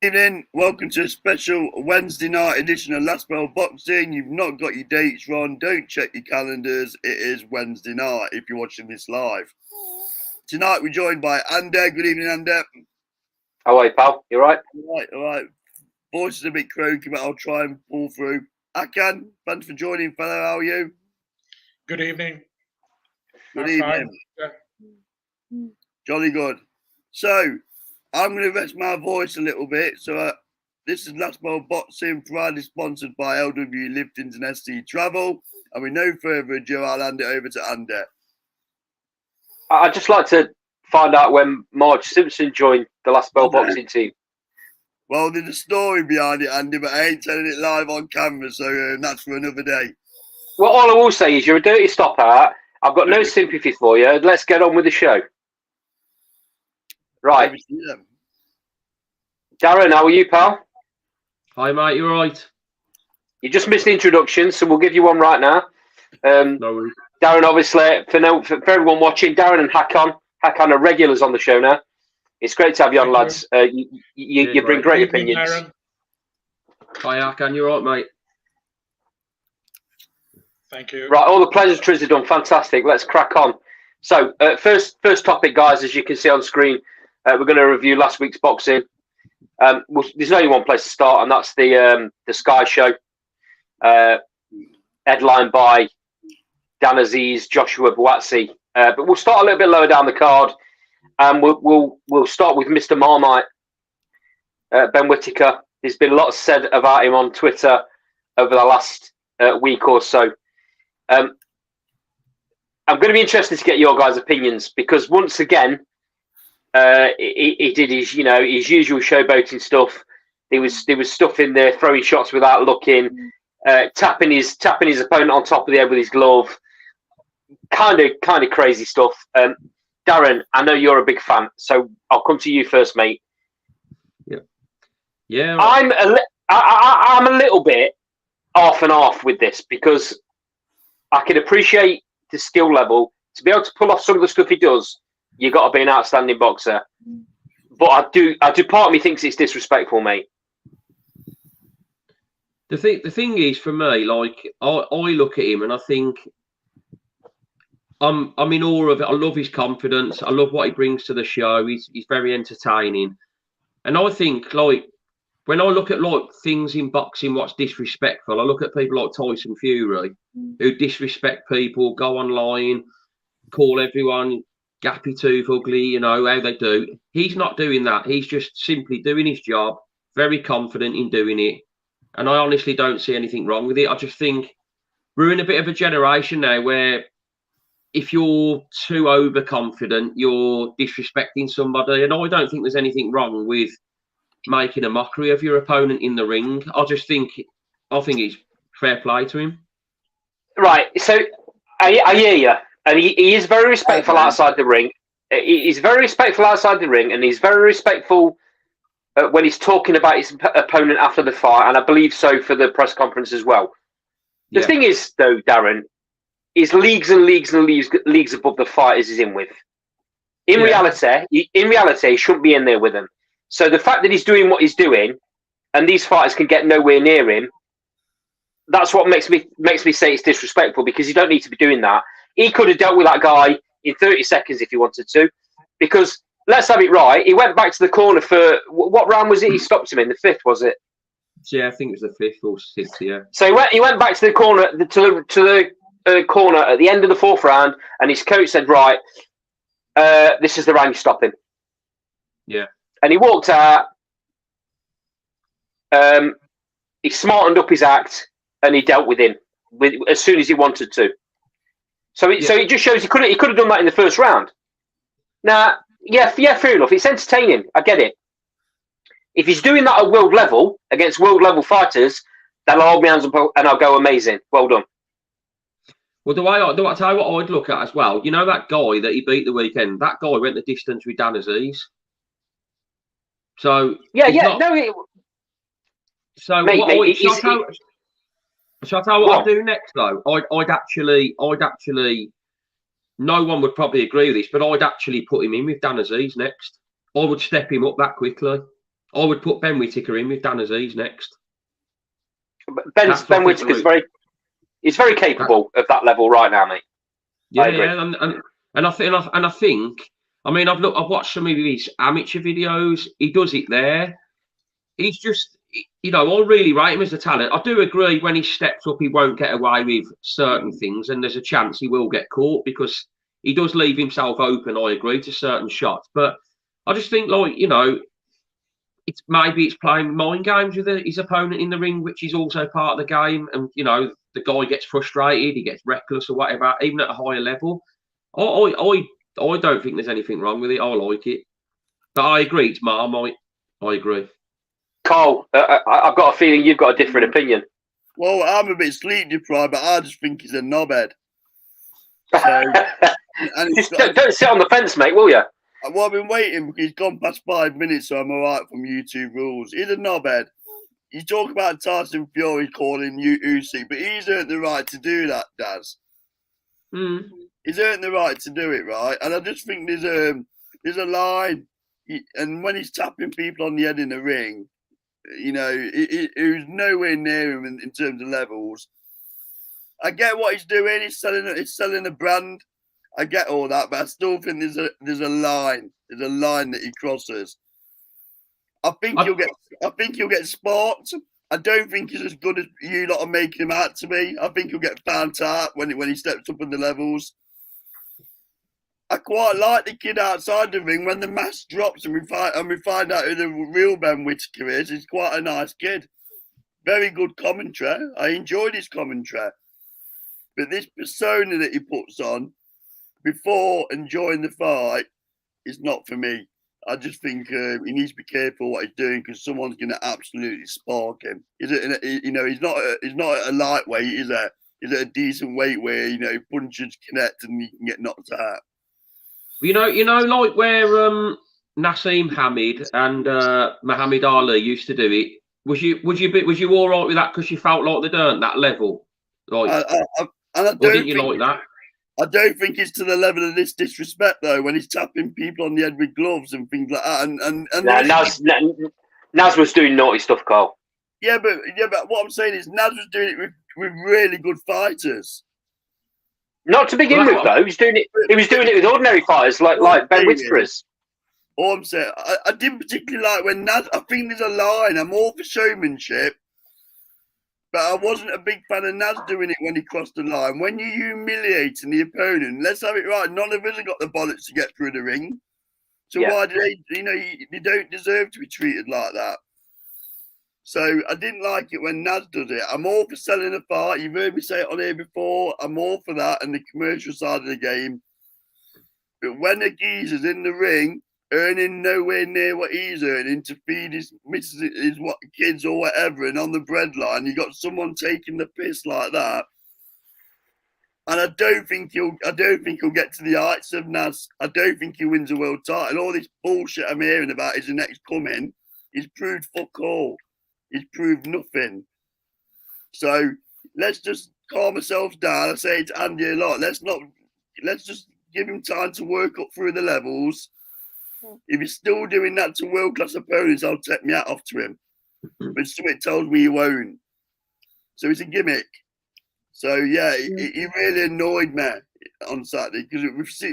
Evening, welcome to a special Wednesday night edition of Last Bell Boxing. You've not got your dates wrong, don't check your calendars. It is Wednesday night if you're watching this live. Tonight we're joined by Ander. Good evening, Ander. How are you, pal? You right? All right. Voice is a bit croaky, but I'll try and pull through. Akan, thanks for joining, fellow. How are you? Good evening. Good evening. Yeah. Jolly good. So, I'm going to rest my voice a little bit. So, this is Last Bell Boxing, proudly sponsored by LW Liftings and SC Travel. And with no further ado, I'll hand it over to Ander. I'd just like to find out when Marge Simpson joined the Last Bell Boxing team. Well, there's a story behind it, Andy, but I ain't telling it live on camera, so that's for another day. Well, all I will say is you're a dirty stopper. I've got no sympathy for you. Let's get on with the show. Right. Darren, how are you, pal? Hi, mate. You all right? You just missed the introduction, so we'll give you one right now. No worries. Darren, obviously, for everyone watching, Darren and Hakan are regulars on the show now. It's great to have you on, lads. You bring great opinions. Hi, Hakan. You all right, mate? Thank you. Right, all the pleasantries are done. Fantastic. Let's crack on. So, first topic, guys, as you can see on screen, we're going to review last week's boxing. There's only one place to start, and that's the Sky Show, headlined by Dan Aziz, Joshua Buatsi. But we'll start a little bit lower down the card, and we'll start with Mr. Marmite, Ben Whittaker. There's been a lot said about him on Twitter over the last week or so. I'm going to be interested to get your guys' opinions, because once again, he did his usual showboating stuff. There was stuff in there, throwing shots without looking, tapping his opponent on top of the head with his glove. Kind of crazy stuff. Darren, I know you're a big fan, so I'll come to you first, mate. Yeah. I'm a little bit off and off with this, because I can appreciate the skill level. To be able to pull off some of the stuff he does, you've got to be an outstanding boxer. But I do. Part of me thinks it's disrespectful, mate. The thing is, for me, like I look at him and I think I'm in awe of it. I love his confidence. I love what he brings to the show. He's very entertaining, and I think, like, when I look at like things in boxing, what's disrespectful, I look at people like Tyson Fury, who disrespect people, go online, call everyone gappy tooth, ugly, how they do. He's not doing that. He's just simply doing his job, very confident in doing it. And I honestly don't see anything wrong with it. I just think we're in a bit of a generation now where if you're too overconfident, you're disrespecting somebody. And I don't think there's anything wrong with making a mockery of your opponent in the ring. I think it's fair play to him. Right. So I hear you. And he is very respectful outside the ring. He's very respectful outside the ring, and he's very respectful when he's talking about his opponent after the fight, and I believe so for the press conference as well. The thing is, though, Darren, is leagues and leagues and leagues above the fighters he's in with. In reality, he shouldn't be in there with them. So the fact that he's doing what he's doing, and these fighters can get nowhere near him, that's what makes me say it's disrespectful, because you don't need to be doing that. He could have dealt with that guy in 30 seconds if he wanted to, because let's have it right. He went back to the corner for what round was it? He stopped him in the fifth, was it? Yeah, I think it was the fifth or sixth. Yeah. So he went back to the corner to the corner at the end of the fourth round, and his coach said, "Right, this is the round you stop him." Yeah. And he walked out. He smartened up his act, and he dealt with him as soon as he wanted to. So it just shows he could have done that in the first round. Now, fair enough. It's entertaining. I get it. If he's doing that at world level against world level fighters, then I'll hold my hands up and I'll go amazing. Well done. Well, do I tell you what I'd look at as well? You know that guy that he beat the weekend? That guy went the distance with Dan Aziz. So So mate, shall I tell you what I'd do next, though? I'd actually, no one would probably agree with this, but I'd actually put him in with Dan Aziz next. I would step him up that quickly. I would put Ben Whittaker in with Dan Aziz next. Ben Whittaker's he's very capable of that level right now, mate. Yeah, and I think I mean I've watched some of his amateur videos. He does it there. He's just, you know, I really rate him as a talent. I do agree when he steps up, he won't get away with certain things, and there's a chance he will get caught because he does leave himself open. I agree to certain shots, but I just think, like, you know, it's playing mind games with his opponent in the ring, which is also part of the game. And you know, the guy gets frustrated, he gets reckless or whatever, even at a higher level. I don't think there's anything wrong with it. I like it, but I agree, it's Marmite. I agree. Carl, I've got a feeling you've got a different opinion. Well, I'm a bit sleep deprived, but I just think he's a knobhead. So, don't sit on the fence, mate, will you? Well, I've been waiting because he's gone past 5 minutes, so I'm all right from YouTube rules. He's a knobhead. You talk about Tyson Fury calling you Usyk, but he's earned the right to do that, Daz. He's earned the right to do it, right? And I just think there's a line, and when he's tapping people on the head in the ring, you know, it was nowhere near him in terms of levels. I get what he's doing. He's selling a brand. I get all that, but I still think there's a line. There's a line that he crosses. I think he'll get sparked. I don't think he's as good as you lot are making him out to be. I think he'll get found out when he steps up in the levels. I quite like the kid outside the ring when the mask drops and we find out who the real Ben Whittaker is. He's quite a nice kid. Very good commentary. I enjoyed his commentary. But this persona that he puts on before and during the fight is not for me. I just think he needs to be careful what he's doing because someone's going to absolutely spark him. He's not a lightweight, is it? He's at a decent weight where, you know, punches connect and he can get knocked out. You know, like where Nassim Hamid and Muhammad Ali used to do it. Was you all right with that because you felt like they'd earned that level? Like, or didn't you like that? I don't think it's to the level of this disrespect though. When he's tapping people on the head with gloves and things like that, and Naz was doing naughty stuff, Carl. Yeah, but what I'm saying is Naz was doing it with really good fighters. Not to begin with, though. He was doing it with ordinary fighters like Ben Whittaker. All I'm saying, I didn't particularly like when Naz. I think there's a line. I'm all for showmanship, but I wasn't a big fan of Naz doing it when he crossed the line. When you're humiliating the opponent, let's have it right. None of us have got the bollocks to get through the ring. So why do they? You know, they don't deserve to be treated like that. So I didn't like it when Naz does it. I'm all for selling a fight. You've heard me say it on here before. I'm all for that and the commercial side of the game. But when a geezer's in the ring, earning nowhere near what he's earning to feed his kids or whatever, and on the breadline, you got someone taking the piss like that. And I don't think he'll get to the heights of Naz. I don't think he wins a world title. All this bullshit I'm hearing about his next coming, he's proved fuck all. He's proved nothing. So let's just calm ourselves down. I say to Andy a lot. Let's just give him time to work up through the levels. If he's still doing that to world-class opponents, I'll take my hat off to him. But something tells me he won't. So it's a gimmick. So yeah, he really annoyed me on Saturday because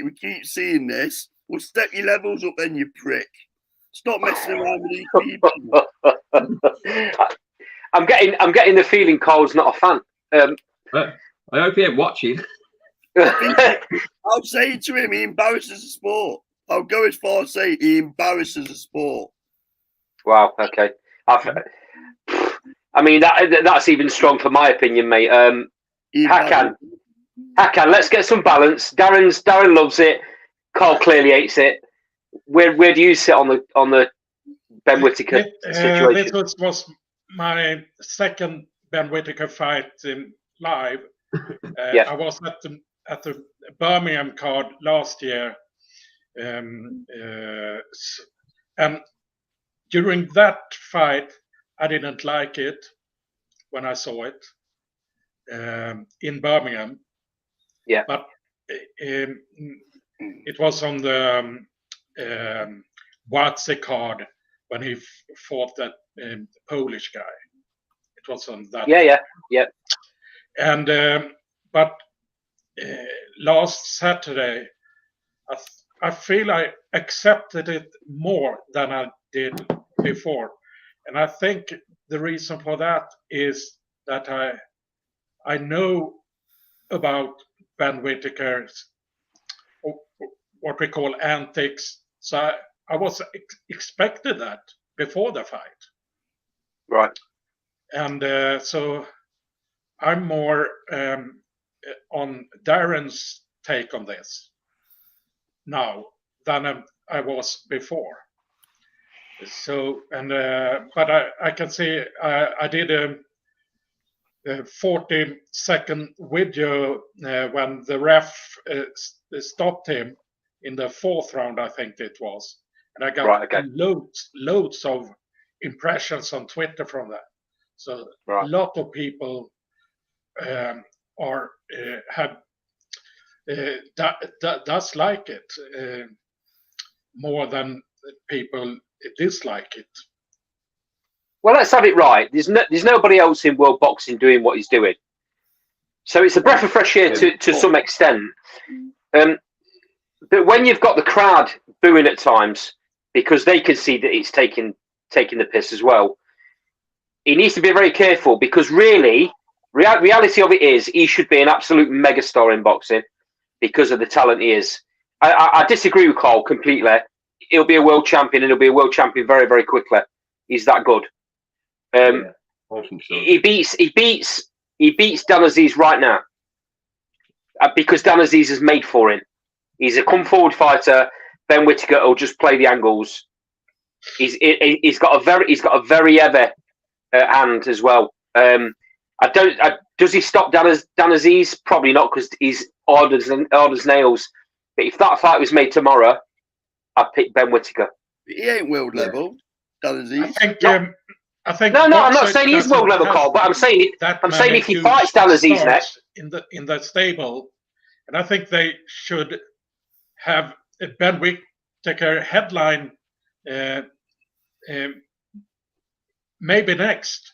we keep seeing this. Well, step your levels up then, you prick. Stop messing around with these people. I'm getting the feeling Cole's not a fan. I hope he ain't watching. I'll say to him, he embarrasses the sport. I'll go as far as say he embarrasses the sport. Wow. Okay. I mean that's even strong for my opinion, mate. Hakan, let's get some balance. Darren loves it. Cole clearly hates it. Where do you sit on the Ben Whittaker situation? This was my second Ben Whittaker fight in live. I was at the Birmingham card last year, and during that fight, I didn't like it when I saw it in Birmingham. Yeah, but it was on the Buatsi card when he fought that Polish guy. It was on that. Yeah. And but last Saturday, I feel I accepted it more than I did before, and I think the reason for that is that I know about Ben Whittaker's what we call antics, so I was expected that before the fight, right? And so I'm more on Darren's take on this now than I was before. So, and but I can see I did a 40-second video when the ref stopped him in the 4th round, I think it was, and I got loads of impressions on Twitter from that. So a lot of people does like it more than people dislike it. Well, let's have it right. There's nobody else in world boxing doing what he's doing, so it's a breath of fresh air to some extent. But when you've got the crowd booing at times because they can see that it's taking the piss as well, he needs to be very careful, because really, reality of it is he should be an absolute megastar in boxing because of the talent he is. I disagree with Carl completely. He'll be a world champion, and he'll be a world champion very, very quickly. He's that good. I think so. He beats Dan Aziz right now because Dan Aziz is made for him. He's a come forward fighter. Ben Whittaker will just play the angles. He's got a very heavy hand as well. Does he stop Dan Aziz? Probably not, because he's hard as nails. But if that fight was made tomorrow, I'd pick Ben Whittaker. He ain't world level, Dan Aziz. I think no, I'm not saying he's world level, Carl. But I'm saying if he fights Dan Aziz next in the stable, and I think they should have Ben Whittaker headline maybe next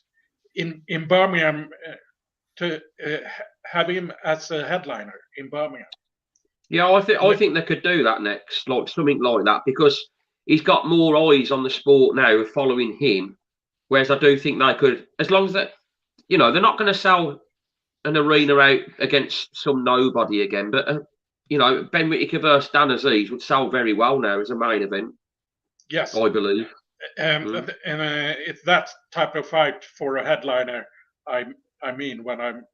in Birmingham to have him as a headliner in Birmingham. Yeah, I think they could do that next, like something like that, because he's got more eyes on the sport now following him. Whereas I do think they could, as long as that, they're not going to sell an arena out against some nobody again. But Ben Whittaker versus Dan Aziz would sell very well now as a main event. Yes, I believe. And it's that type of fight for a headliner. I mean when I'm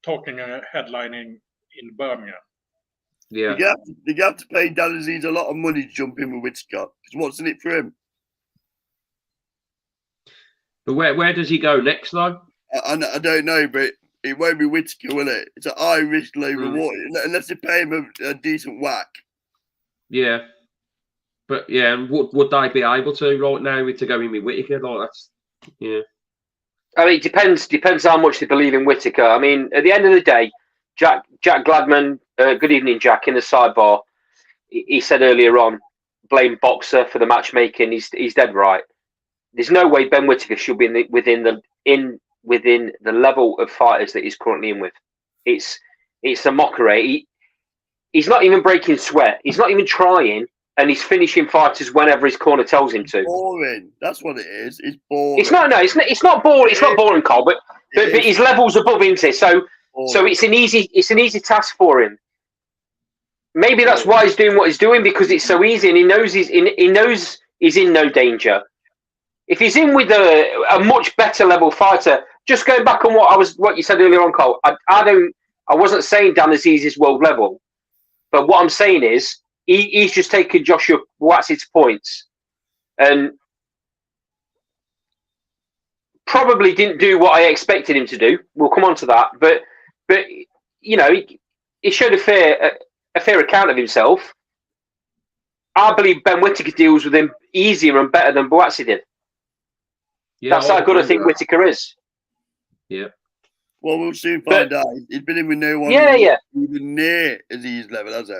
talking headlining in Birmingham. Yeah. You have to pay Dan Aziz a lot of money to jump in with Whittaker. Because what's in it for him? But where does he go next, though? I don't know, but it won't be Whittaker, will it? It's an high risk, low reward, unless they pay him a decent whack. Yeah. But yeah, would they be able to right now to go in with Whittaker? Like I mean, it depends how much they believe in Whittaker. I mean, at the end of the day, Jack Gladman. Good evening, Jack. In the sidebar, he said earlier on, blame Boxer for the matchmaking. He's dead right. There's no way Ben Whittaker should be within the level of fighters that he's currently in with. It's a mockery. He's not even breaking sweat. He's not even trying, and he's finishing fighters whenever his corner tells him to. Boring. That's what it is. It's boring. It's not boring. It's not boring, Carl. But his level's above, isn't it? So it's an easy task for him. Maybe that's why he's doing what he's doing, because it's so easy, and he knows he's in no danger. If he's in with a much better level fighter, just going back on what you said earlier on, Cole, I wasn't saying Dan Aziz is world level, but what I'm saying is he's just taken Joshua Buatsi's points and probably didn't do what I expected him to do. We'll come on to that, but he showed a fair account of himself. I believe Ben Whittaker deals with him easier and better than Buatsi did. Yeah, that's how good I think Whittaker is. Yeah. Well, we'll soon find out. He's been in with no one even near Aziz's level, has he?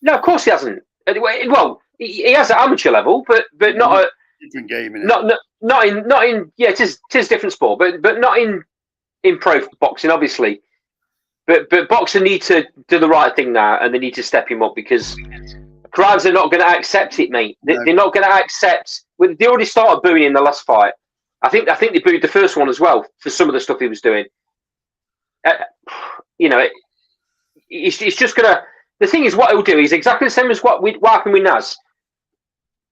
No, of course he hasn't. Well, he has at amateur level, but not different game, innit? Not in. Yeah, it is a different sport, but not in pro boxing, obviously. But boxing need to do the right thing now, and they need to step him up because crowds are not going to accept it, mate. They're not going to accept. They already started booing in the last fight. I think they booed the first one as well for some of the stuff he was doing. It's just gonna. The thing is, what he'll do is exactly the same as what happened with Naz.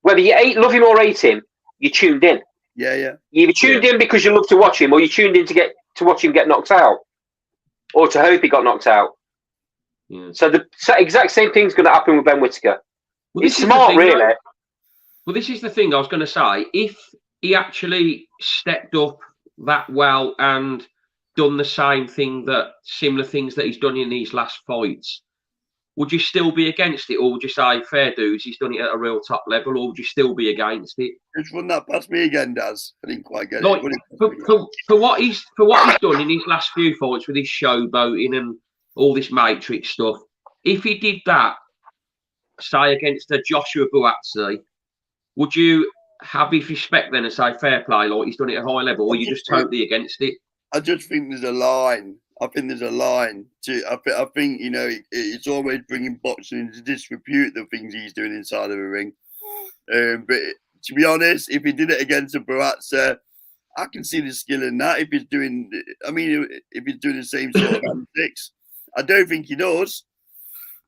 Whether you love him or hate him, you tuned in. Yeah. You either tuned in because you love to watch him, or you tuned in to watch him get knocked out, or to hope he got knocked out. Yeah. So the exact same thing's going to happen with Ben Whittaker. Well, it's smart, really. Well, this is the thing I was going to say. If he actually stepped up that well and done the similar things that he's done in these last fights, would you still be against it, or would you say, fair dues, he's done it at a real top level, or would you still be against it? Just run that past me again, Daz. I didn't quite get like, it. For what he's done in his last few fights with his showboating and all this Matrix stuff, if he did that, say, against a Joshua Buatsi, would you have his respect then and say, fair play, like he's done it at a high level, or are you just totally against it? I just think there's a line. I think I think, it's always bringing boxing into disrepute the things he's doing inside of a ring. But to be honest, if he did it against a Buatsi, I can see the skill in that. If he's doing the same sort of antics, I don't think he does.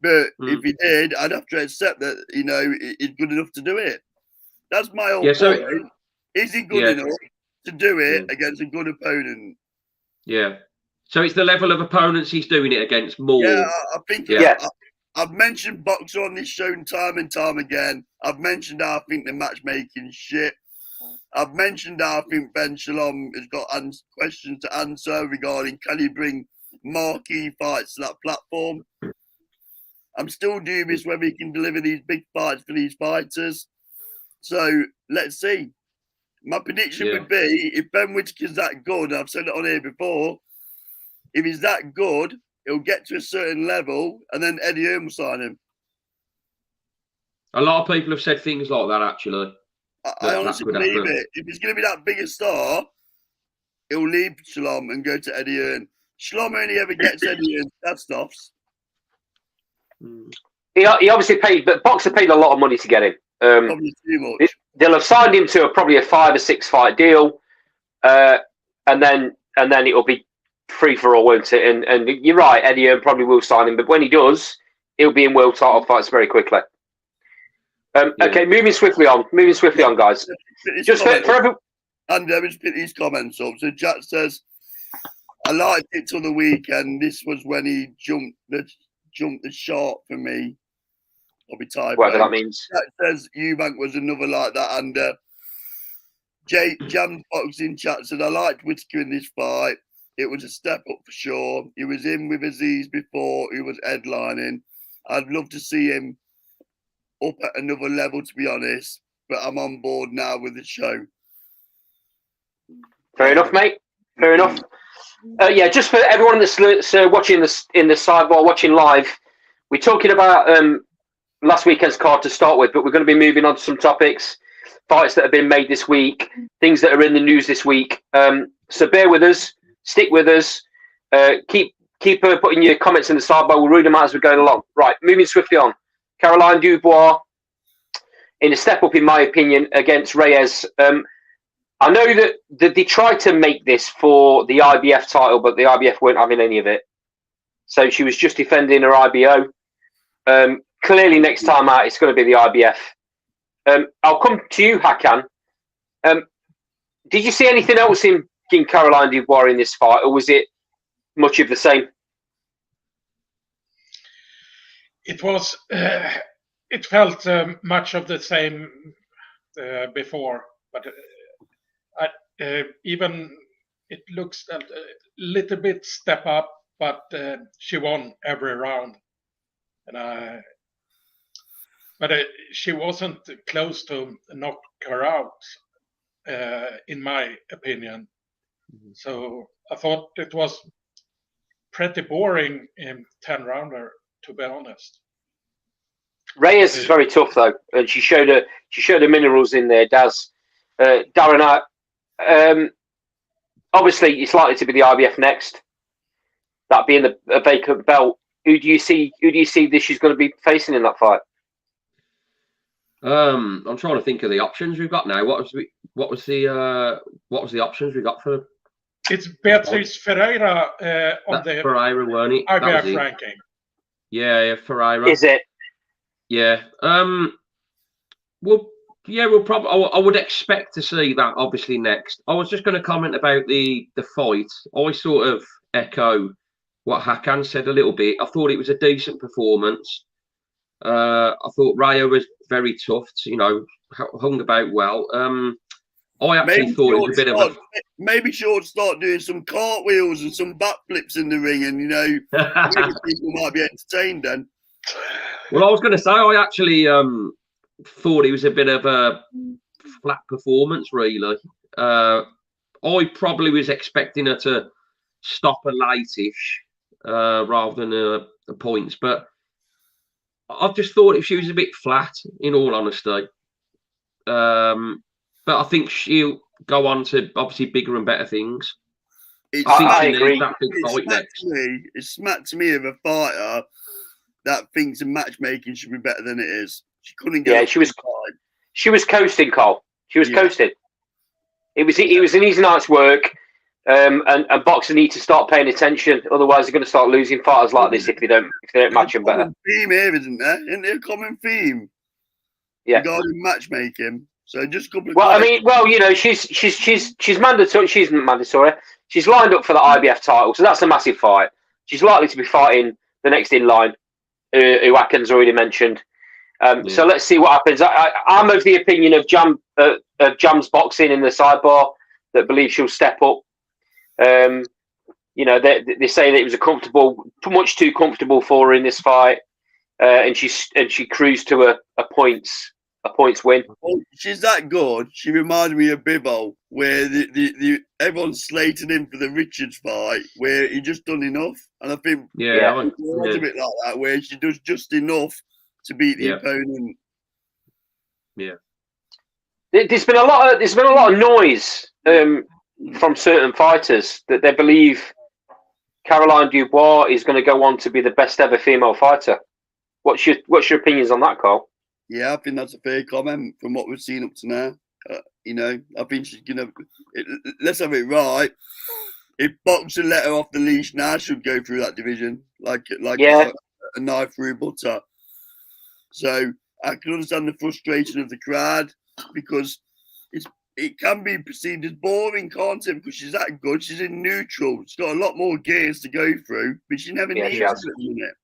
But if he did, I'd have to accept that, he's good enough to do it. That's my whole point. Is he good enough to do it against a good opponent? Yeah. So it's the level of opponents he's doing it against more. Yeah, I think. I've mentioned boxer on this show time and time again. I've mentioned how I think the matchmaking shit. I've mentioned how I think Ben Shalom has got questions to answer regarding can he bring marquee fights to that platform. I'm still dubious whether he can deliver these big fights for these fighters. So let's see. My prediction would be if Ben Whittaker's that good, I've said it on here before, if he's that good, he'll get to a certain level and then Eddie Hearn will sign him. A lot of people have said things like that, actually. I honestly believe it. If he's going to be that big a star, he'll leave Shalom and go to Eddie Hearn. Shalom only ever gets Eddie Hearn that stuffs. He obviously paid, but Boxer paid a lot of money to get him. Probably too much. They'll have signed him to probably a 5 or 6 fight deal, and then it'll be free for all, won't it? And you're right, Eddie Hearn probably will sign him, but when he does, he'll be in world title fights very quickly. Okay, moving swiftly on, guys. Just for everyone. And let me just put these comments up. So Jack says, I liked it till the weekend. This was when he jumped the shark for me. I'll be tired. Whatever that means. Jack says Eubank was another like that. And Jam Boxing Chat said, I liked Whittaker in this fight. It was a step up for sure. He was in with Aziz before he was headlining. I'd love to see him up at another level, to be honest. But I'm on board now with the show. Fair enough, mate. Fair enough. Just for everyone that's watching this in the sidebar, watching live, we're talking about last weekend's card to start with, but we're going to be moving on to some topics, fights that have been made this week, things that are in the news this week. So bear with us, stick with us, keep putting your comments in the sidebar. We'll read them out as we're going along. Right, moving swiftly on. Caroline Dubois in a step up, in my opinion, against Reyes. I know that they tried to make this for the IBF title, but the IBF weren't having any of it. So she was just defending her IBO. Clearly, next time out, it's going to be the IBF. I'll come to you, Hakan. Did you see anything else in Caroline Dubois in this fight, or was it much of the same? It was. It felt much of the same before, but even it looks a little bit step up. But she won every round, and but she wasn't close to knock her out, in my opinion. Mm-hmm. So I thought it was pretty boring in 10-rounder, to be honest. Reyes is very tough though, and she showed her minerals in there. Daz, Darren, obviously it's likely to be the IBF next. That being a vacant belt. Who do you see this she's going to be facing in that fight? I'm trying to think of the options we've got now. What was the options we got for? It's Beatrice Ferreira on the Ferreira, weren't it? IBF ranking. Yeah, Ferreira. Is it? Yeah. We'll probably. I would expect to see that obviously next. I was just going to comment about the fight. I sort of echo what Hakan said a little bit. I thought it was a decent performance. I thought Raya was very tough. Hung about well. I actually thought it was a bit of a. Maybe she ought to start doing some cartwheels and some backflips in the ring, and maybe people might be entertained then. Well, I was going to say I actually thought it was a bit of a flat performance, really. I probably was expecting her to stop her late-ish rather than the points, but I just thought if she was a bit flat, in all honesty. But I think she'll go on to obviously bigger and better things. I agree. It smacked to me of a fighter that thinks the matchmaking should be better than it is. She couldn't get. Yeah, she was coasting, Cole. She was coasting. It was an easy night's work, and boxers need to start paying attention. Otherwise, they're going to start losing fighters like this if they don't match them better. Theme here, isn't there? Isn't there a common theme? Yeah. Regarding matchmaking. So just a couple of. Well, I mean, she's mandatory. She's mandatory. She's lined up for the IBF title, so that's a massive fight. She's likely to be fighting the next in line, who Atkins already mentioned. So let's see what happens. I'm of the opinion of Jam's boxing in the sidebar that believes she'll step up. They say that it was much too comfortable for her in this fight, and she cruised to a points win. Oh, she's that good. She reminds me of Bivol, where the everyone's slated him for the Richards fight, where he just done enough, and I think it's a bit like that, where she does just enough to beat the opponent. Yeah, there's been a lot of noise from certain fighters that they believe Caroline Dubois is going to go on to be the best ever female fighter. What's your opinions on that, Carl? Yeah, I think that's a fair comment from what we've seen up to now. I think she's gonna. Let's have it right. If boxer let her off the leash now, she'll go through that division like a knife through butter. So I can understand the frustration of the crowd because it can be perceived as boring, can't it? Because she's that good. She's in neutral. She's got a lot more gears to go through, but she never needs it.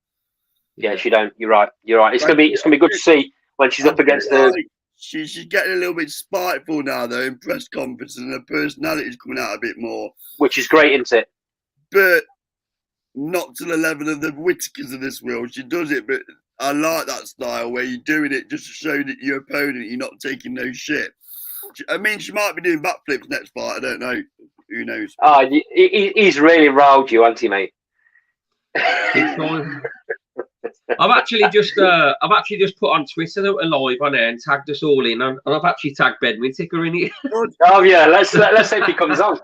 Yeah, she don't. You're right. It's gonna be good to see when she's up against the. She's getting a little bit spiteful now, though, in press conferences, and her personality is coming out a bit more. Which is great, isn't it? But not to the level of the Whitakers of this world. She does it, but I like that style where you're doing it just to show that your opponent you're not taking no shit. I mean, she might be doing backflips next fight. I don't know. Who knows? He's really riled you, hasn't he, mate? I've actually just put on Twitter that we're live on air and tagged us all in, and I've actually tagged Ben Whittaker in it. Oh yeah, let's see if he comes on.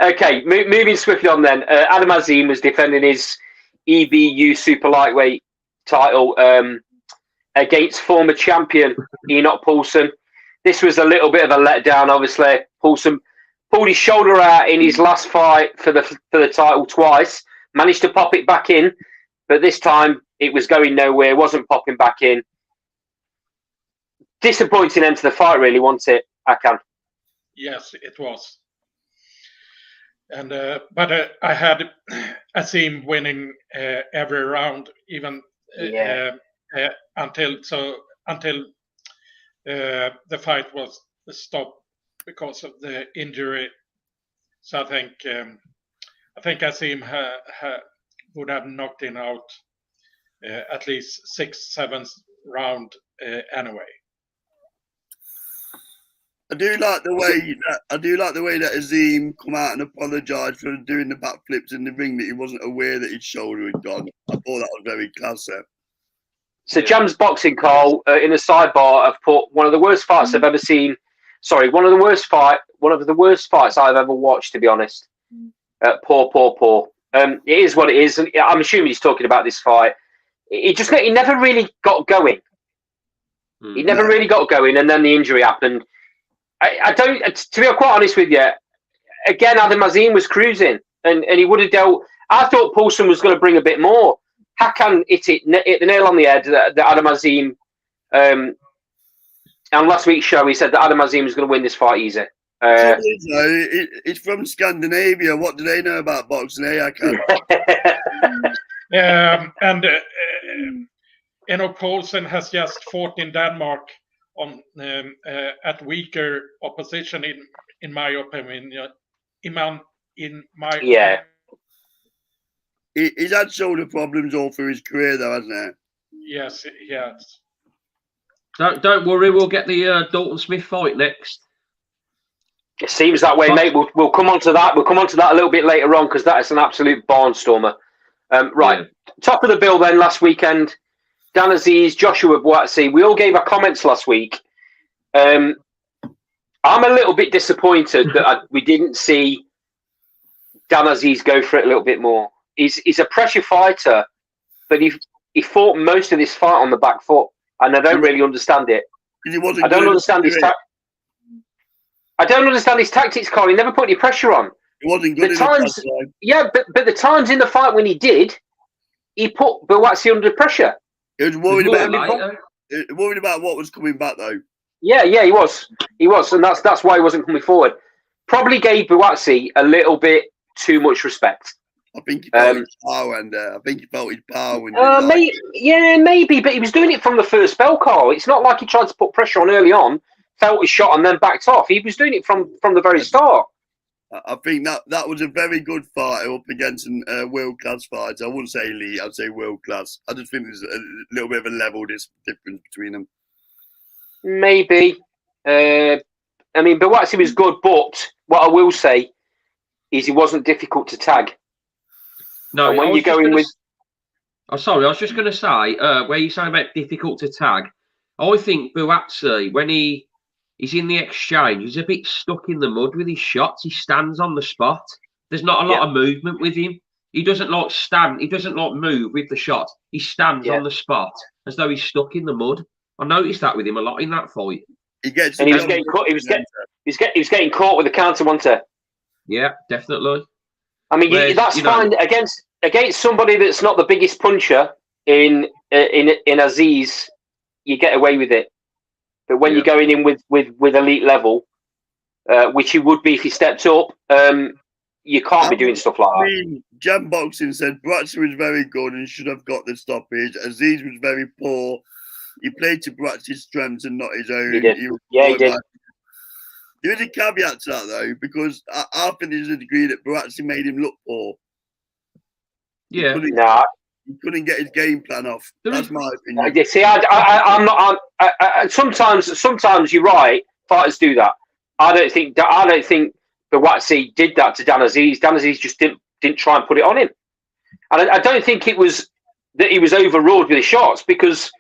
Okay, moving swiftly on then. Adam Azim was defending his EBU super lightweight title against former champion Enoch Poulsen. This was a little bit of a letdown, obviously. Poulsen pulled his shoulder out in his last fight for the title twice. Managed to pop it back in, but this time it was going nowhere, wasn't popping back in. Disappointing end to the fight, really, wasn't it, Akan? Yes, it was. And but I had Azim winning every round, even until the fight was stopped because of the injury. So I think Azim would have knocked him out at least 6-7 round anyway. I do like the way that Azim come out and apologise for doing the backflips in the ring, that he wasn't aware that his shoulder had gone. I thought that was very classy. So Jam's Boxing, Carl, in the sidebar, have put one of the worst fights I've ever seen. Sorry, one of the worst fights I've ever watched, to be honest. Poor. It is what it is. And I'm assuming he's talking about this fight. He never really got going. He never really got going, and then the injury happened. I don't. To be quite honest with you, again, Adam Azim was cruising, and he would have dealt. I thought Paulson was going to bring a bit more. Hakan hit the nail on the head that Adam Azim. On last week's show, he said that Adam Azim was going to win this fight easy. It's from Scandinavia. What do they know about boxing? And Paulsen has just fought in Denmark on at weaker opposition, in my opinion. Opinion. He's had shoulder problems all through his career, though, hasn't he? Yes. Don't worry, we'll get the Dalton Smith fight next. It seems that way, mate. We'll come on to that. We'll come on to that a little bit later on, because that is an absolute barnstormer. Right, top of the bill then. Last weekend, Dan Aziz, Joshua Buatsi. We all gave our comments last week. I'm a little bit disappointed that we didn't see Dan Aziz go for it a little bit more. He's a pressure fighter, but he fought most of this fight on the back foot, and I don't really understand it. I don't understand his I don't understand his tactics, Carl. He never put any pressure on. It wasn't good. But the times in the fight when he did, he put Buatsi under pressure. He was worried about what was coming back, though. Yeah, he was, and that's why he wasn't coming forward. Probably gave Buatsi a little bit too much respect. I think he felt his power, and I think he felt his power. Maybe, but he was doing it from the first bell, Carl. It's not like he tried to put pressure on early on, felt his shot, and then backed off. He was doing it from the very start. I think that was a very good fight up against a world-class fighter. I wouldn't say elite, I'd say world-class. I just think there's a little bit of a level difference between them. Maybe. Buatsi was good, but what I will say is he wasn't difficult to tag. No, and when you go in with... Oh, sorry, I was just going to say, where you're saying about difficult to tag, I think Buatsi, when he's in the exchange, he's a bit stuck in the mud with his shots. He stands on the spot. There's not a lot of movement with him. He doesn't stand. He doesn't move with the shot. He stands on the spot as though he's stuck in the mud. I noticed that with him a lot in that fight. He was getting caught. He was getting caught with the counter, wasn't he? Yeah, definitely. I mean, that's fine against somebody that's not the biggest puncher in Aziz. You get away with it, but when you're going in with elite level, which he would be if he stepped up, you can't be doing stuff like that. Jam Boxing said Buatsi was very good and should have got the stoppage. Aziz was very poor. He played to Buatsi's strengths and not his own. He did. He did. There is a caveat to that, though, because I think there's a degree that Buatsi made him look poor. Yeah. He couldn't get his game plan off. That's my opinion. You see, I'm not. Sometimes you're right. Fighters do that. I don't think Buatsi did that to Dan Aziz. Dan Aziz just didn't try and put it on him, and I don't think it was that he was overruled with his shots, because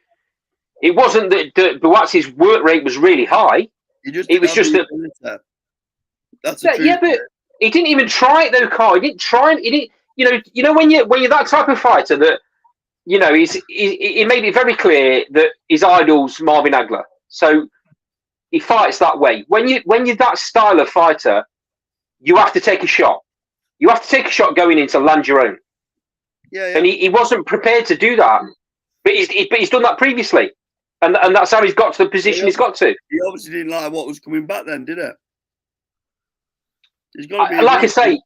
it wasn't that Buatsi's work rate was really high. It was just that. That's the truth. Yeah, but he didn't even try it though, Carl. He didn't try it. He didn't. You know when you're that type of fighter that, he made it very clear that his idol's Marvin Hagler. So he fights that way. When you're that style of fighter, you have to take a shot. You have to take a shot going in to land your own. Yeah. And he wasn't prepared to do that, but he's done that previously. And that's how he's got to the position he's got to. He obviously didn't like what was coming back then, did it? I say,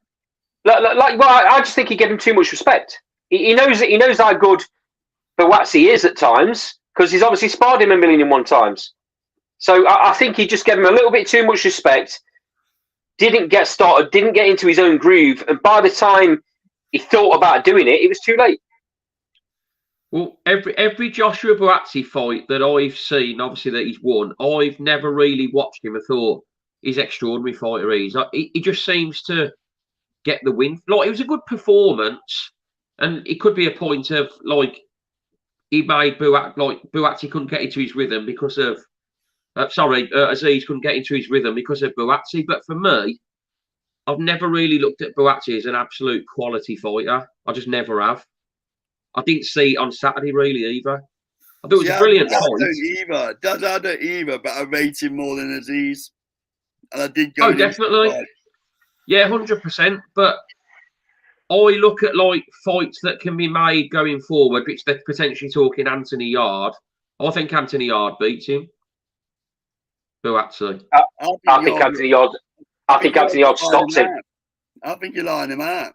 I just think he gave him too much respect. He knows how good Buatsi is at times, because he's obviously sparred him 1,000,001 times. So I think he just gave him a little bit too much respect. Didn't get started, didn't get into his own groove, and by the time he thought about doing it, it was too late. Well, every Joshua Buatsi fight that I've seen, obviously that he's won, I've never really watched him and thought he's an extraordinary fighter. He just seems to get the win. Like, it was a good performance, and it could be a point of, like, he made Buatsi couldn't get into his rhythm because of. Aziz couldn't get into his rhythm because of Buatsi. But for me, I've never really looked at Buatsi as an absolute quality fighter. I just never have. I didn't see it on Saturday really either. I thought it was a brilliant fight. I don't either, but I rate him more than Aziz. And I did go. Oh, definitely. Yeah, 100%. But I look at like fights that can be made going forward, which they're potentially talking Anthony Yard. I think Anthony Yard beats him. Buatsi. I think Anthony Yard stops him. I think you're lining him out.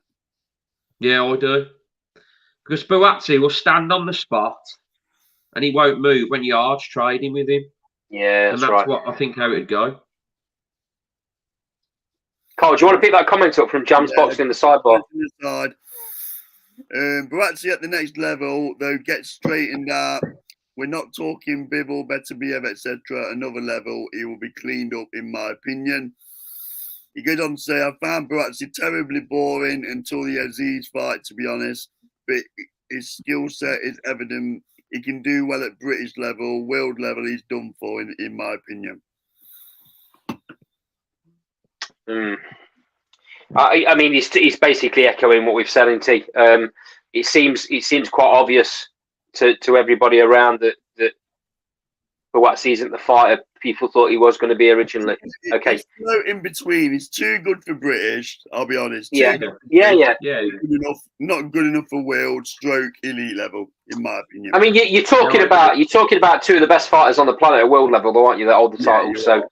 Yeah, I do. Because Buatsi will stand on the spot and he won't move when Yard's trading with him. Yeah, that's right. What I think how it'd go. Carl, do you want to pick that comment up from Jam's Boxing in the sidebar? Buatsi at the next level, though, gets straightened out. We're not talking Bibble, better behave, etc. Another level, he will be cleaned up, in my opinion. He goes on to say, I found Buatsi terribly boring until the Aziz fight, to be honest. But his skill set is evident. He can do well at British level, world level, he's done for, in my opinion. I mean, he's basically echoing what we've said, isn't he? It seems quite obvious to everybody around that Buatsi isn't the fighter people thought he was going to be originally. Okay, it's no in between. He's too good for British. I'll be honest. Yeah. Good enough, not good enough for world stroke elite level, in my opinion. I mean, you're talking about two of the best fighters on the planet at world level, though, aren't you? That hold the title. So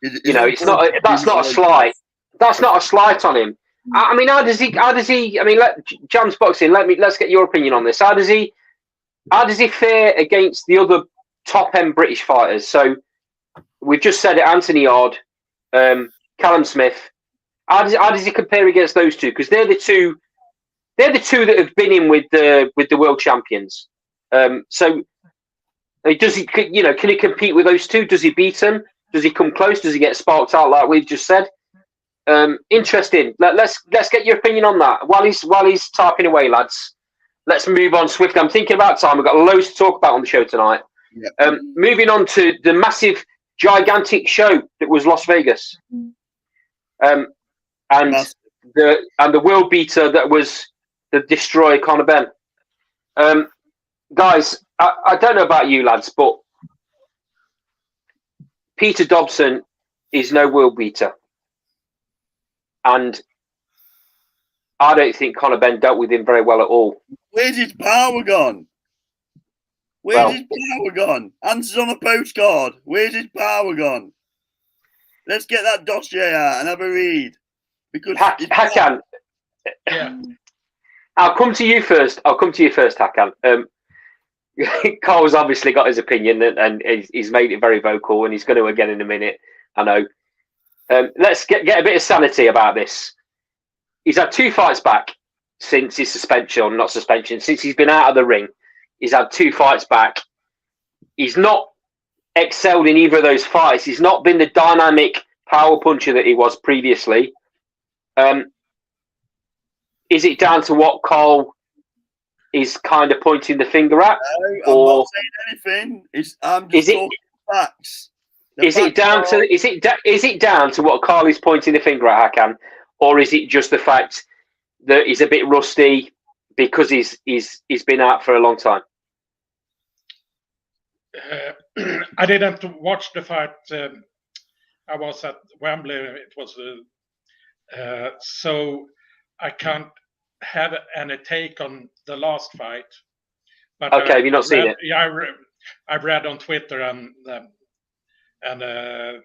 it's not. That's not a slight. That's not a slight on him. I mean, how does he? I mean, Jam's Boxing. Let's get your opinion on this. How does he fare against the other top end British fighters? So we've just said it. Anthony Yard, Callum Smith. How does he compare against those two? Because they're the two that have been in with the world champions. So does he? Can he compete with those two? Does he beat them? Does he come close? Does he get sparked out like we've just said? Interesting. Let's get your opinion on that. While he's typing away, lads, let's move on swiftly. I'm thinking about time. We've got loads to talk about on the show tonight. Yep. Moving on to the massive, gigantic show that was Las Vegas, and the world beater that was the destroyer Conor Benn. Guys, I don't know about you lads, but Peter Dobson is no world beater. And I don't think Conor Benn dealt with him very well at all. Where's his power gone? Where's his power gone? Answers on a postcard. Where's his power gone? Let's get that dossier out and have a read. Because Hakan, I'll come to you first, Hakan. Carl's obviously got his opinion and he's made it very vocal and he's going to again in a minute, I know. Let's get a bit of sanity about this. He's had 2 fights back since his since he's been out of the ring. He's had 2 fights back. He's not excelled in either of those fights. He's not been the dynamic power puncher that he was previously. Is it down to what Carl is kind of pointing the finger at? No, I'm not saying anything. I'm just talking facts. Is it down to what Carl is pointing the finger at, Hakan, or is it just the fact that he's a bit rusty because he's been out for a long time? I didn't watch the fight. I was at Wembley. It was so I can't have any take on the last fight. But okay, have you not seen it? Yeah, I've read on Twitter and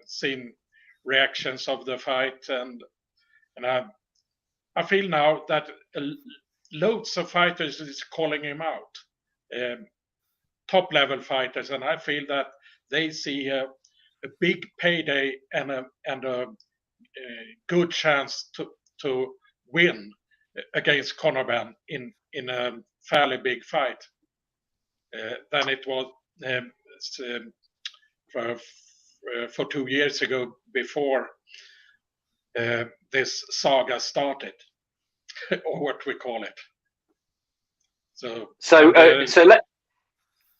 seen reactions of the fight, and I feel now that loads of fighters is calling him out, top level fighters, and I feel that they see a big payday and a good chance to win against Conor Benn in a fairly big fight than it was for 2 years ago before this saga started, or what we call it. So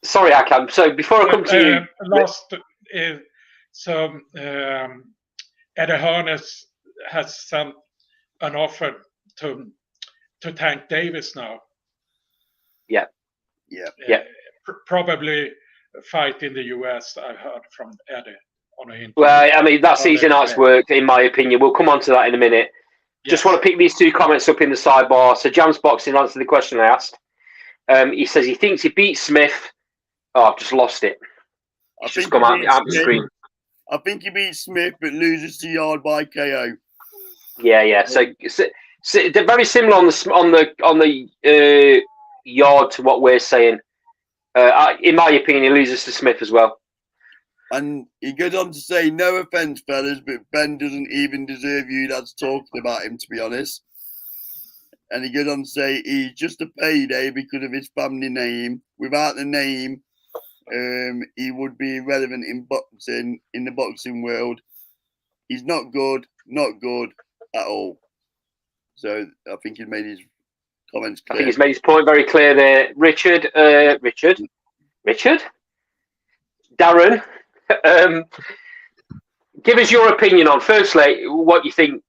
Sorry, Hakan. So before I come to you, Eddie Hearn has sent an offer to Tank Davis now. Yeah. Probably fight in the US. I heard from Eddie on an interview. Well, I mean, that's easy night's work, in my opinion. We'll come on to that in a minute. Yes. Just want to pick these two comments up in the sidebar. So Jams Boxing answered the question I asked. He says he thinks he beat Smith. Oh, I've just lost it. It's just come out the screen. I think he beats Smith, but loses to Yard by KO. Yeah. So they're very similar on the Yard to what we're saying. In my opinion, he loses to Smith as well. And he goes on to say, no offence, fellas, but Ben doesn't even deserve you that's talking about him, to be honest. And he goes on to say, he's just a payday because of his family name. Without the name, he would be irrelevant in the boxing world. He's not good at all. So I think he's made his comments clear. I think he's made his point very clear there. Richard, Darren, give us your opinion on, firstly, what you think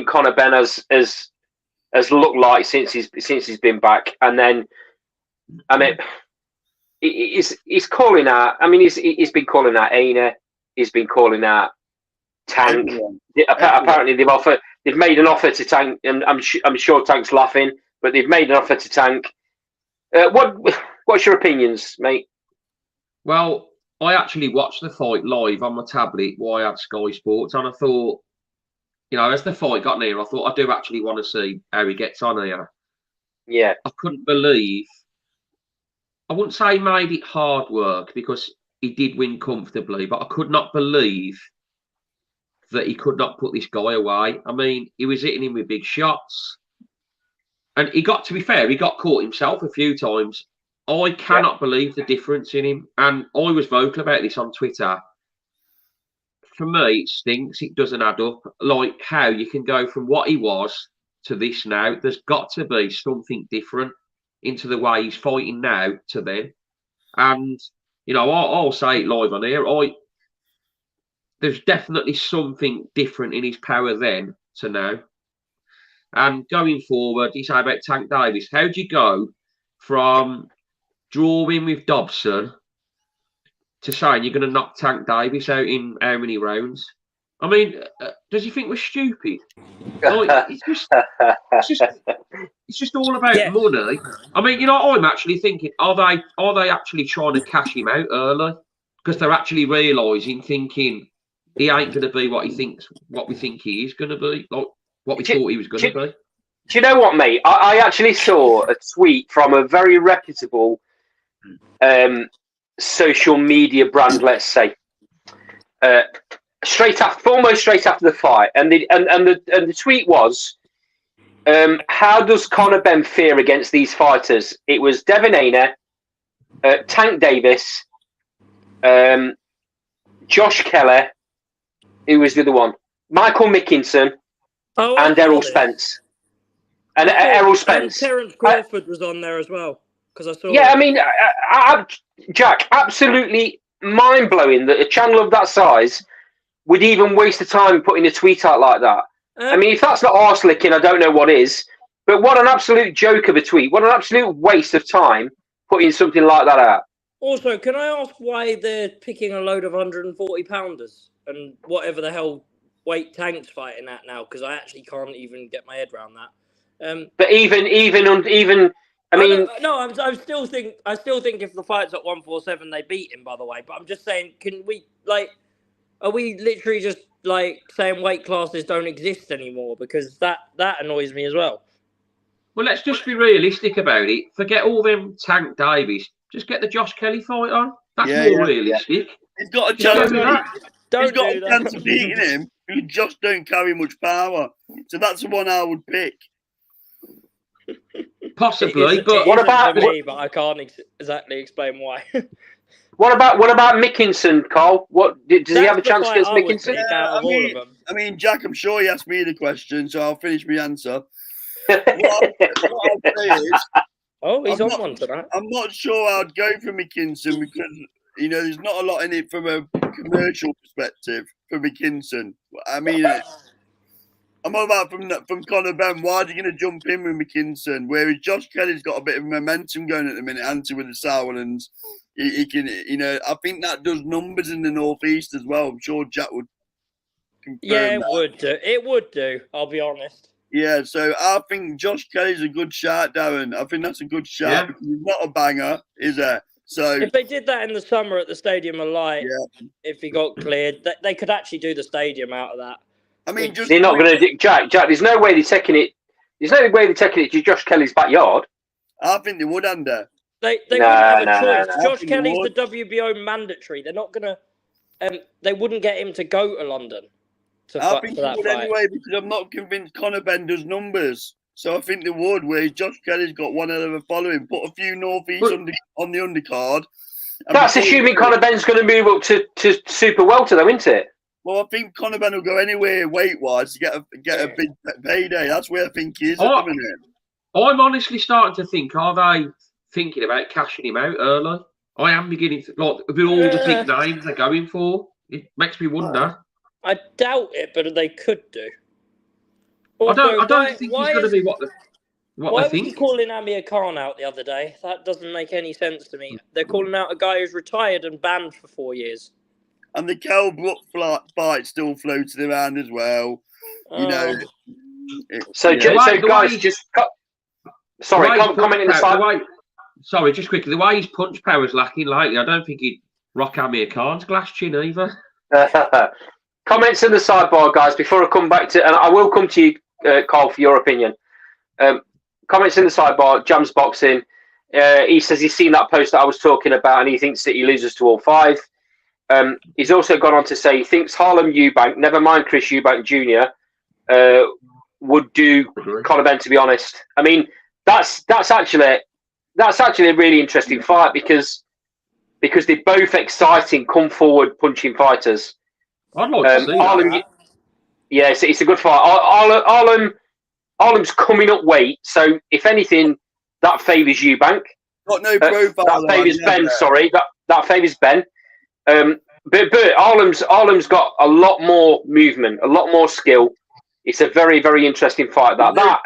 Conor Benn has looked like since he's been back, and then, I mean, he's calling out. I mean, he's been calling out Aina. He's been calling out Tank. Apparently, they've made an offer to Tank, and I'm sure Tank's laughing, but they've made an offer to Tank. What's your opinions, mate? Well, I actually watched the fight live on my tablet while I had Sky Sports, and I thought, as the fight got near, I thought I do actually want to see how he gets on here. Yeah. I couldn't believe. I wouldn't say he made it hard work because he did win comfortably, but I could not believe that he could not put this guy away. I mean, he was hitting him with big shots. And to be fair, he got caught himself a few times. I cannot believe the difference in him. And I was vocal about this on Twitter. For me, it stinks. It doesn't add up. Like how you can go from what he was to this now. There's got to be something different into the way he's fighting now to then. And, I'll say it live on here. There's definitely something different in his power then to now. And going forward, you say about Tank Davis. How do you go from drawing with Dobson to saying you're going to knock Tank Davis out in how many rounds? I mean, does he think we're stupid? It's just all about money. I mean, I'm actually thinking, are they actually trying to cash him out early? Because they're actually thinking he ain't going to be what we think he is going to be, like what we thought he was going to be. Do you know what, mate? I actually saw a tweet from a very reputable social media brand, let's say, almost straight after the fight, and the tweet was, how does Conor Benn fear against these fighters? It was Devin Haney, Tank Davis, Josh Kelly, who was the other one, Michael Mickinson, and Errol Spence. And Errol Spence. Terence Crawford was on there as well, because I saw. Yeah, I mean, Jack, absolutely mind-blowing that a channel of that size would even waste the time putting a tweet out like that. I mean, if that's not arse licking, I don't know what is. But what an absolute joke of a tweet. What an absolute waste of time putting something like that out. Also, can I ask why they're picking a load of 140-pounders and whatever the hell weight Tank's fighting at now? Because I actually can't even get my head around that. But even, I mean, I still think if the fight's at 147, they beat him. By the way, but I'm just saying, are we literally just saying weight classes don't exist anymore? Because that annoys me as well. Well, let's just be realistic about it. Forget all them Tank Davis. Just get the Josh Kelly fight on. That's more realistic. He's got a chance of beating him. You just don't carry much power. So that's the one I would pick. Possibly, but what about me? But I can't exactly explain why. What about Mickinson, Carl? Does he have a chance against Mickinson? I mean, Jack, I'm sure he asked me the question, so I'll finish my answer. What I'll say is, Oh, he's on one tonight. I'm not sure I'd go for McKinson because there's not a lot in it from a commercial perspective for McKinson. I mean, I'm all about from Conor Benn. Why are you going to jump in with McKinson? Whereas Josh Kelly's got a bit of momentum going at the minute, Anti with the Sauerlands. He can, I think that does numbers in the Northeast as well. I'm sure Jack would confirm Yeah, that. would do. It would do. I'll be honest. Yeah, so I think Josh Kelly's a good shout, Darren. I think that's a good shout because he's not a banger, is there? So if they did that in the summer at the Stadium of Light, if he got cleared, they could actually do the stadium out of that. I mean, they're not going to, Jack. There's no way they're taking it. There's no way they're taking it to Josh Kelly's backyard. I think they would, Under. They wouldn't have a choice. Josh Kelly's the WBO mandatory. They're not gonna. They wouldn't get him to go to London. I think they would anyway because I'm not convinced Conor Benn does numbers. So I think they would. Where Josh Kelly's got one hell of a following. Put a few Northeast on the undercard. That's assuming Conor Benn's going to move up to super welter, though, isn't it? Well, I think Conor Benn will go anywhere weight-wise to get a big payday. That's where I think he is at the minute. I'm honestly starting to think, are they thinking about cashing him out early? I am beginning to, with all the big names they're going for. It makes me wonder. I doubt it, but they could do. Also, I don't think he's going to be what they think. Why was he calling Amir Khan out the other day? That doesn't make any sense to me. They're calling out a guy who's retired and banned for 4 years. And the Kell Brook fight still floating around as well. So guys, just comment in the side. Sorry, just quickly. The way his punch power is lacking lately, I don't think he'd rock Amir Khan's glass chin either. Comments in the sidebar, guys, before I come back to, and I will come to you, Carl, for your opinion. Comments in the sidebar, Jams Boxing. He says he's seen that post that I was talking about and he thinks that he loses to all 5. He's also gone on to say he thinks Harlem Eubank, never mind Chris Eubank Jr., would do Conor Benn, to be honest. I mean, that's actually a really interesting fight because they're both exciting, come forward punching fighters. I'd like to see that. Yeah, it's a good fight. Harlem's coming up weight, so if anything, that favours Eubank. Got no profile. That favours Ben. Sorry, that favours Ben. But Harlem's got a lot more movement, a lot more skill. It's a very, very interesting fight. No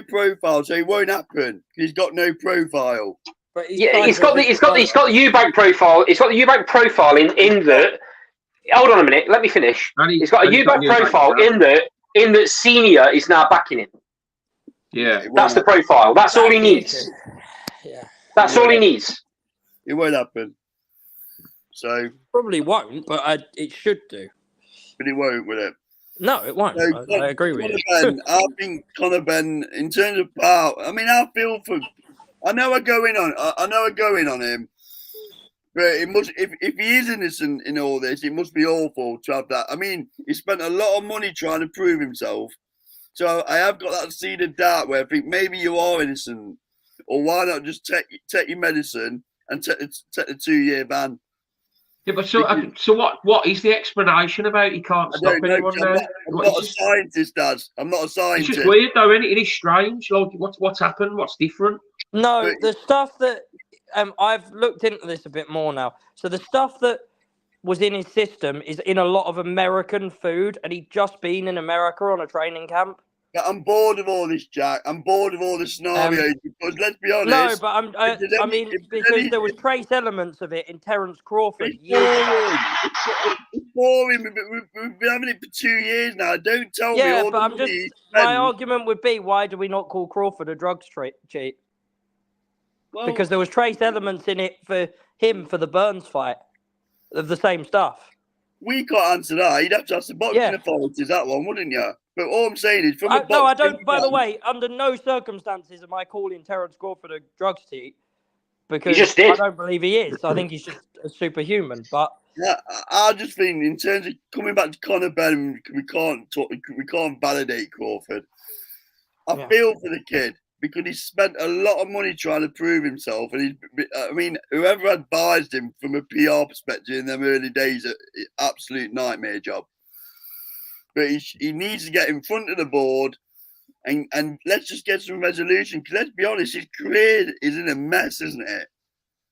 profile, so it won't happen. He's got no profile. But he's got the Eubank profile. He's got the Eubank profile in that. Hold on a minute, let me finish. He's got a Eubank profile in that senior is now backing him. Yeah, that's the profile. That's all he needs. Yeah, that's all he needs. It won't happen. So probably won't, but it should do. But it won't, will it? No, it won't. So, I agree with you. Benn, I think Conor Benn, in terms of power, I mean, I feel for. I know I go in on him, but it must. If he is innocent in all this, it must be awful to have that. I mean, he spent a lot of money trying to prove himself, so I have got that seed of doubt where I think maybe you are innocent, or why not just take your medicine and take the 2-year ban. Yeah, but so what is the explanation about he can't stop anyone now? I'm not a scientist, Dad. I'm not a scientist. It's just weird though, isn't it? It is strange. Like, what's happened? What's different? No, the stuff that I've looked into this a bit more now. So the stuff that was in his system is in a lot of American food, and he'd just been in America on a training camp. Yeah, I'm bored of all this, Jack. I'm bored of all the scenarios because let's be honest. No, but I mean, because there was trace elements of it in Terence Crawford. It's boring. We've been having it for 2 years now. Don't tell me. Yeah, but my argument would be, why do we not call Crawford a drugs cheat? Well, because there was trace elements in it for him for the Burns fight of the same stuff. We can't answer that. You'd have to ask the boxing authorities that one, wouldn't you? But all I'm saying is, from no, I don't. By the way, under no circumstances am I calling Terence Crawford a drugs cheat because I don't believe he is. I think he's just a superhuman. But I just think, in terms of coming back to Conor Benn, we can't validate Crawford. I feel for the kid because he spent a lot of money trying to prove himself, and whoever advised him from a PR perspective in them early days, absolute nightmare job. But he needs to get in front of the board and let's just get some resolution. Because let's be honest, his career is in a mess, isn't it?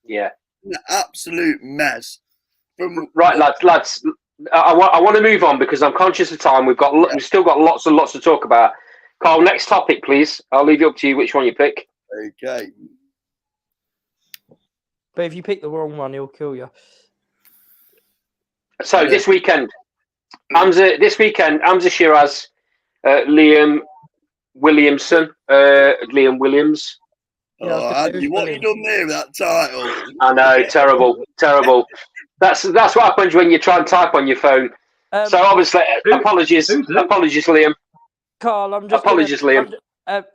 Yeah, An absolute mess. Right, lads. I want to move on because I'm conscious of time. We've still got lots and lots to talk about. Carl, next topic, please. I'll leave it up to you which one you pick. Okay. But if you pick the wrong one, he'll kill you. So this weekend, Hamza Shiraz, Liam Williamson, Liam Williams. Oh, Andy, what have you done there with that title? I know, terrible. That's what happens when you try and type on your phone. So obviously, apologies, Liam. Carl, Liam.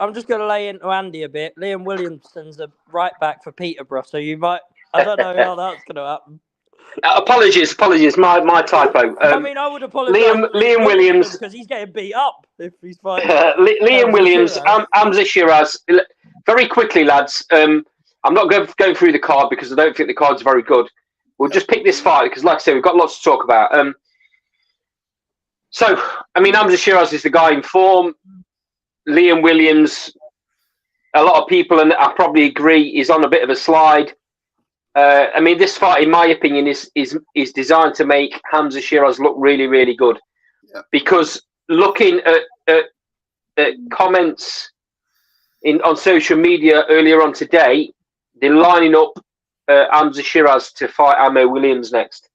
I'm just going to lay into Andy a bit. Liam Williamson's a right back for Peterborough, so you might. I don't know how that's going to happen. Apologies, my typo. I mean, I would apologise. Liam Williams, because he's getting beat up if he's fighting. Liam Williams, Hamza Shiraz. Very quickly, lads. I'm not going through the card because I don't think the card's very good. We'll just pick this fight because, like I said, we've got lots to talk about. So, I mean, Hamza Shiraz is the guy in form. Liam Williams, a lot of people, and I probably agree, is on a bit of a slide. I mean, this fight, in my opinion, is designed to make Hamza Shiraz look really, really good. Yeah. Because looking at comments on social media earlier on today, they're lining up Hamza Shiraz to fight Amo Williams next.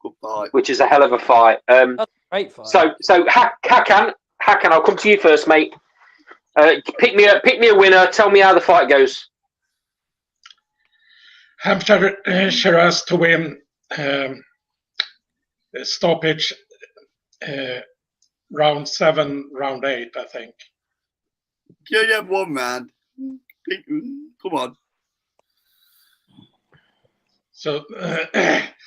Good fight. Which is a hell of a fight. That's a great fight. So Hakan, I'll come to you first, mate. Pick me a winner. Tell me how the fight goes. Hamza Shiraz to win stoppage round 7, round 8, I think. You only have one, man. Come on. So I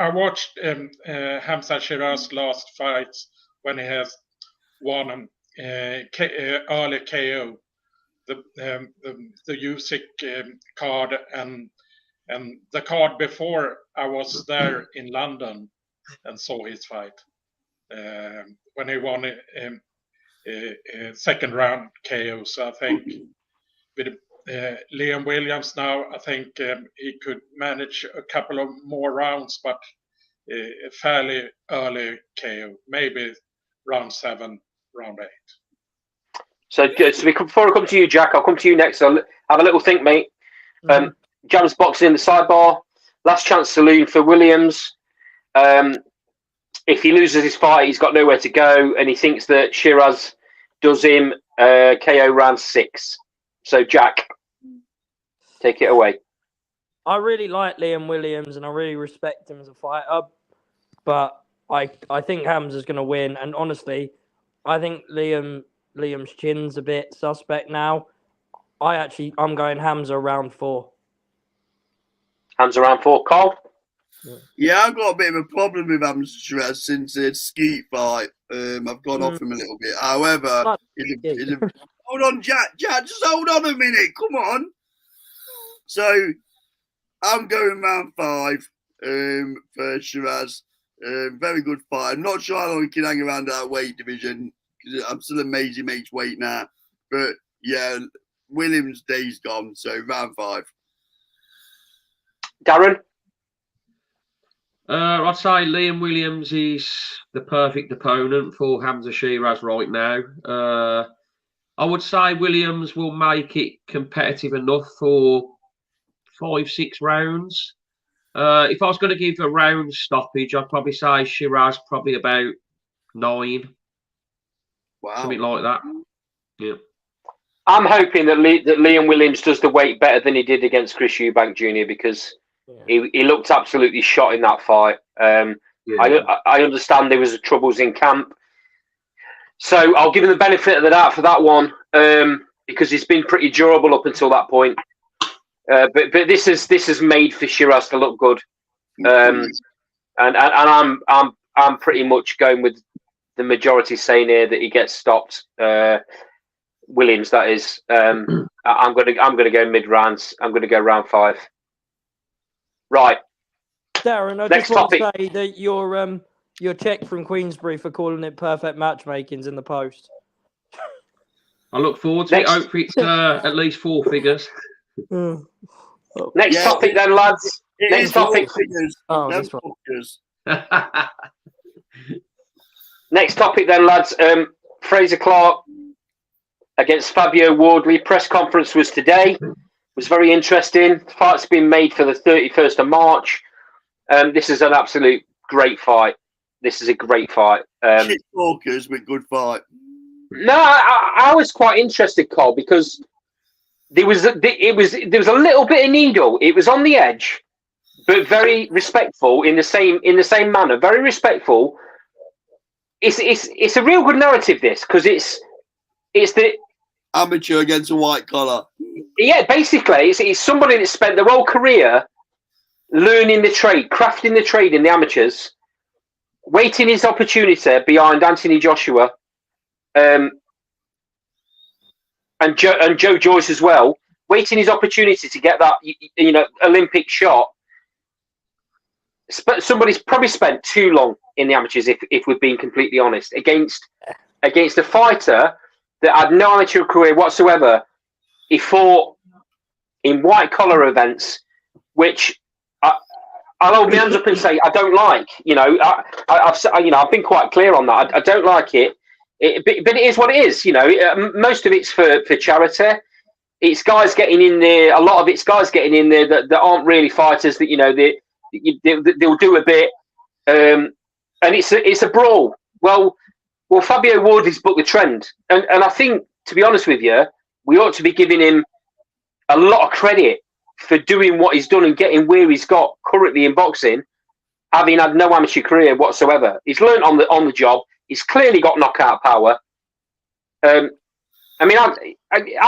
watched Hamza Shiraz last fights when he has won an early KO. The USIC card and the card before I was there in London and saw his fight when he won a second round KO. So I think with Liam Williams now, I think he could manage a couple of more rounds, but a fairly early KO, maybe round 7, round 8. So before I come to you, Jack, I'll come to you next. I'll have a little think, mate. Jams boxing in the sidebar. Last chance saloon for Williams. If he loses his fight, he's got nowhere to go, and he thinks that Shiraz does him KO round 6. So, Jack, take it away. I really like Liam Williams, and I really respect him as a fighter, but I think Hamza's going to win. And honestly, I think Liam's chin's a bit suspect now. I'm going Hamza round 4. Hamza round 4. Carl? Yeah, I've got a bit of a problem with Hamza Shiraz since the Skeet fight. I've gone off him a little bit. However, hold on, Jack, just hold on a minute. Come on. So, I'm going round 5 for Shiraz. Very good fight. I'm not sure how long he can hang around that weight division. I'm still amazed he makes weight now. But, yeah, Williams' day's gone. So, round 5. Darren? I'd say Liam Williams is the perfect opponent for Hamza Shiraz right now. I would say Williams will make it competitive enough for 5-6 rounds. If I was going to give a round stoppage, I'd probably say Shiraz probably about 9. Wow. Something like that. Yeah. I'm hoping that Liam Williams does the weight better than he did against Chris Eubank Jr. because he looked absolutely shot in that fight. I understand there was troubles in camp. So I'll give him the benefit of the doubt for that one because he's been pretty durable up until that point. But this is made for Shiraz to look good, and I'm pretty much going with the majority saying here that he gets stopped. Williams, that is. I'm gonna go mid rounds. I'm gonna go round 5. Right. Darren, I Next just want topic. to say that your check from Queensbury for calling it perfect matchmaking's in the post. I look forward to it. Hopefully it's at least 4 figures. Next topic then, lads. Next topic. Oh, this one. Next topic then, lads. Fraser Clark against Fabio Wardley. Press conference was today. It was very interesting. The fight's been made for the 31st of March. This is an absolute great fight. This is a great fight. Shit talkers, but good fight. No, I was quite interested, Cole, because there was a little bit of needle. It was on the edge, but very respectful in the same manner. Very respectful. It's a real good narrative, this, because it's the amateur against a white collar. Yeah, basically, it's somebody that spent their whole career learning the trade, crafting the trade in the amateurs, waiting his opportunity behind Anthony Joshua, and Joe Joyce as well, waiting his opportunity to get that Olympic shot. Somebody's probably spent too long in the amateurs, if we're being completely honest, against a fighter that had no amateur career whatsoever. He fought in white collar events, which I'll hold my hands up and say I don't like. I've been quite clear on that. I don't like it. But it is what it is. Most of it's for charity. It's guys getting in there. A lot of it's guys getting in there that aren't really fighters. That they'll do a bit, and it's a brawl. Well, Fabio Wardley's booked the trend, and I think, to be honest with you, we ought to be giving him a lot of credit for doing what he's done and getting where he's got currently in boxing, having had no amateur career whatsoever. He's learned on the job. He's clearly got knockout power. I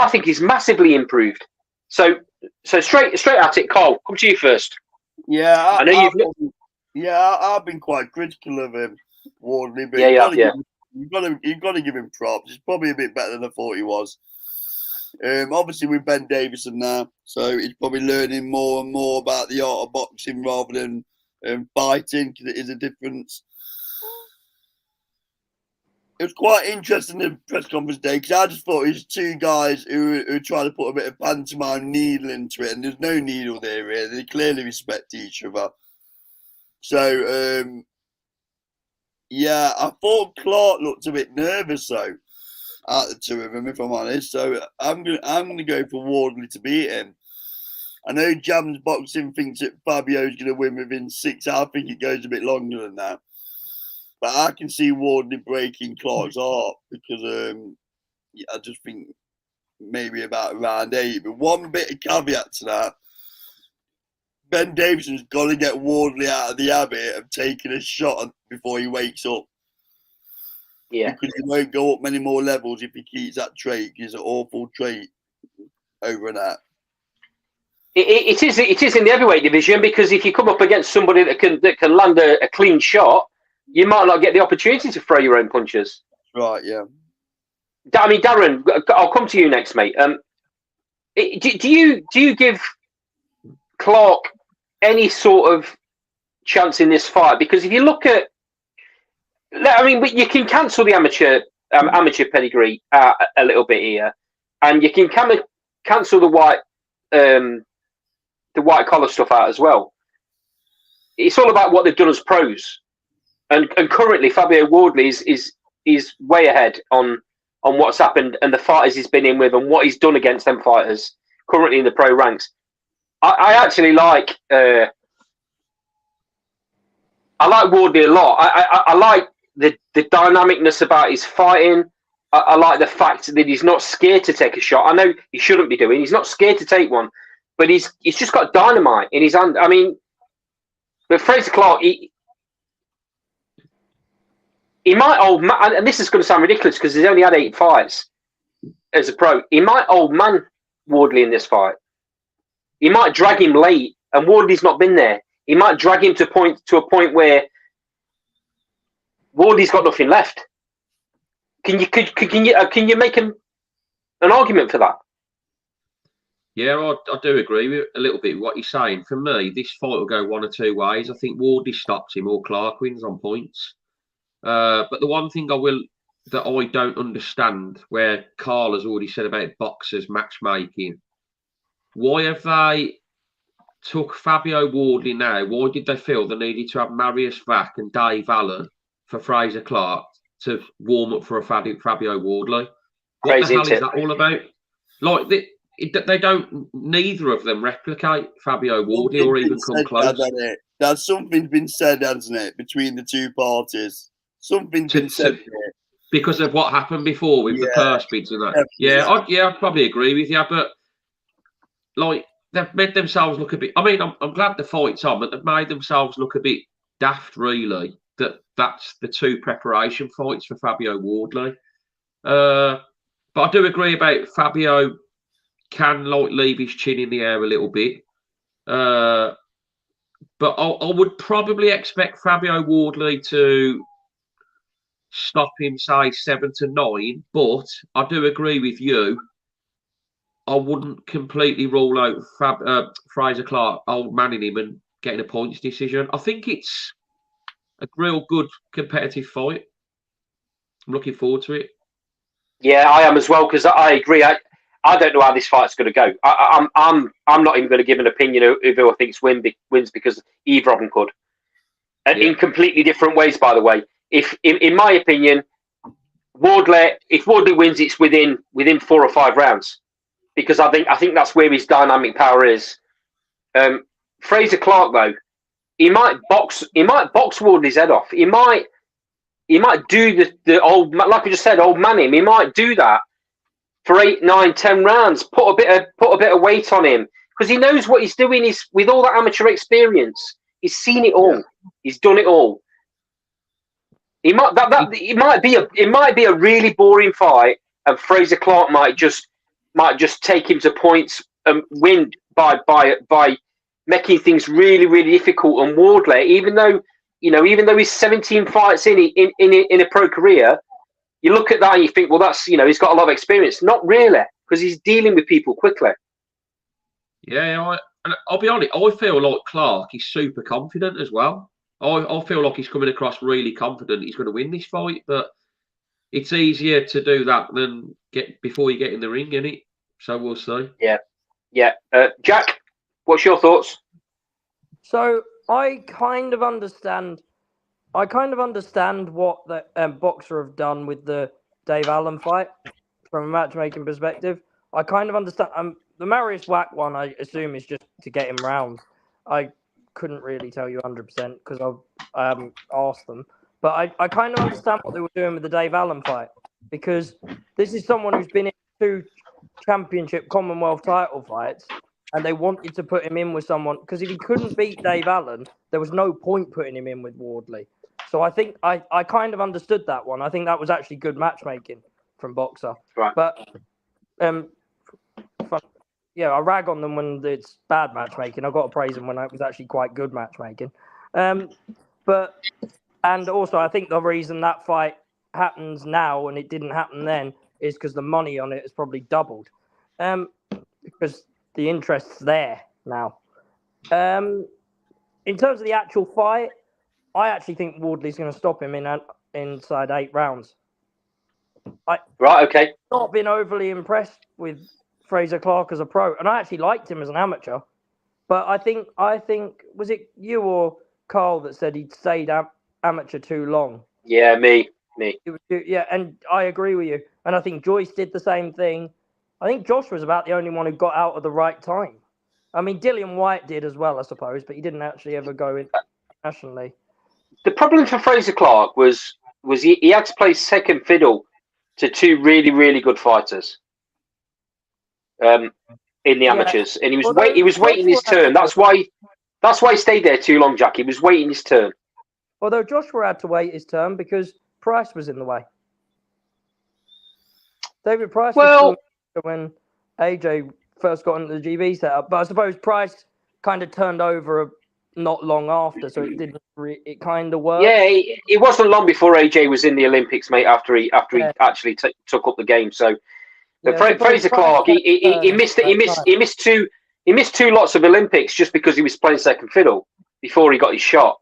think he's massively improved. So straight at it, Carl. Come to you first. Yeah, I've been quite critical of him, Wardley, but you've got to give him props. He's probably a bit better than I thought he was. Obviously with Ben Davison now, so he's probably learning more and more about the art of boxing rather than fighting, because it is a difference. It was quite interesting in the press conference day, because I just thought it was two guys who were trying to put a bit of pantomime needle into it, and there's no needle there really. They clearly respect each other. So I thought Clark looked a bit nervous though, out of the two of them, if I'm honest. So I'm gonna go for Wardley to beat him. I know Jam's Boxing thinks that Fabio's gonna win within 6. I think it goes a bit longer than that. But I can see Wardley breaking Clark's heart, because I just think maybe about around 8. But one bit of caveat to that: Ben Davison's got to get Wardley out of the habit of taking a shot before he wakes up. Yeah, because he won't go up many more levels if he keeps that trait. It's an awful trait over that. It is in the heavyweight division, because if you come up against somebody that can land a clean shot, you might not get the opportunity to throw your own punches. Right, yeah. I mean, Darren, I'll come to you next, mate. Do you give Clark any sort of chance in this fight? Because if you look at, you can cancel the amateur pedigree a little bit here, and you can cancel the white collar stuff out as well. It's all about what they've done as pros. And currently, Fabio Wardley is way ahead on what's happened and the fighters he's been in with and what he's done against them fighters currently in the pro ranks. I actually like Wardley a lot. I like the dynamicness about his fighting. I like the fact that he's not scared to take a shot. I know he shouldn't be doing. He's not scared to take one, but he's just got dynamite in his hand. I mean, but Fraser Clark, he might old man, and this is going to sound ridiculous because he's only had 8 fights as a pro. He might old man Wardley in this fight. He might drag him late, and Wardley's not been there. He might drag him to a point where Wardley's got nothing left. Can you make an argument for that? Yeah, I do agree with a little bit what you're saying. For me, this fight will go one or two ways. I think Wardley stops him or Clark wins on points. But the one thing that I don't understand, where Carl has already said about boxers matchmaking, why have they took Fabio Wardley now? Why did they feel they needed to have Marius Vac and Dave Allen for Fraser Clark to warm up for a Fabio Wardley? What Crazy, the hell is that all about? Like, they don't, neither of them replicate Fabio Wardley or even come close. There's something's been said, hasn't it, between the two parties? Something's been said there. Because of what happened before with the purse bids and that. Definitely. I'd probably agree with you, but like, they've made themselves look a bit. I mean, I'm glad the fight's on, but they've made themselves look a bit daft, really. That's the two preparation fights for Fabio Wardley. But I do agree about Fabio can like leave his chin in the air a little bit. But I would probably expect Fabio Wardley to stop him, say 7-9. But I do agree with you. I wouldn't completely rule out Fraser Clark old manning him and getting a points decision. I think it's a real good competitive fight. I'm looking forward to it. Yeah, I am as well, because I agree. I don't know how this fight's going to go. I'm not even going to give an opinion of who I think wins, because either of them could, and in completely different ways. By the way, if in my opinion, if Wardley wins, it's within 4 or 5 rounds. Because I think that's where his dynamic power is. Fraser Clark, though, he might box Wardley's head off. He might do the old, like I just said, old man him. He might do that for 8, 9, 10 rounds. Put a bit of weight on him, because he knows what he's doing. He's, with all that amateur experience, he's seen it all. Yeah. He's done it all. It might be a really boring fight, and Fraser Clark might just take him to points and win by making things really, really difficult. And Wardley, even though he's 17 fights in a pro career, you look at that and you think, well, that's, he's got a lot of experience. Not really, because he's dealing with people quickly. Yeah, I'll be honest. I feel like Clark is super confident as well. I feel like he's coming across really confident he's going to win this fight, but it's easier to do that than before you get in the ring, isn't it? So we'll see. Yeah. Jack, what's your thoughts? So I kind of understand what the Boxer have done with the Dave Allen fight from a matchmaking perspective. I kind of understand. The Marius Wack one, I assume, is just to get him round. I couldn't really tell you 100% because I haven't asked them. But I kind of understand what they were doing with the Dave Allen fight, because this is someone who's been in 2 championship Commonwealth title fights, and they wanted to put him in with someone, because if he couldn't beat Dave Allen, there was no point putting him in with Wardley. So I think I kind of understood that one. I think that was actually good matchmaking from Boxer. Right. But I rag on them when it's bad matchmaking. I've got to praise them when it was actually quite good matchmaking. And also, I think the reason that fight happens now and it didn't happen then is because the money on it has probably doubled. Because the interest's there now. In terms of the actual fight, I actually think Wardley's going to stop him inside 8 rounds. Right, okay. Not been overly impressed with Fraser Clark as a pro, and I actually liked him as an amateur. But I think was it you or Carl that said he'd stayed amateur too long? Yeah, me. Yeah, and I agree with you. And I think Joyce did the same thing. I think Josh was about the only one who got out at the right time. I mean, Dillian White did as well, I suppose, but he didn't actually ever go internationally. The problem for Fraser Clark was he had to play second fiddle to 2 really, really good fighters in the amateurs, and he was waiting his turn. That's why he stayed there too long, Jack. He was waiting his turn. Although Joshua had to wait his turn because Price was in the way. David Price was when AJ first got into the GB setup, but I suppose Price kind of turned over not long after, so it didn't. It kind of worked. Yeah, it wasn't long before AJ was in the Olympics, mate. After he actually took up the game. So, but Fraser Clark, he missed 2 lots of Olympics just because he was playing second fiddle before he got his shot.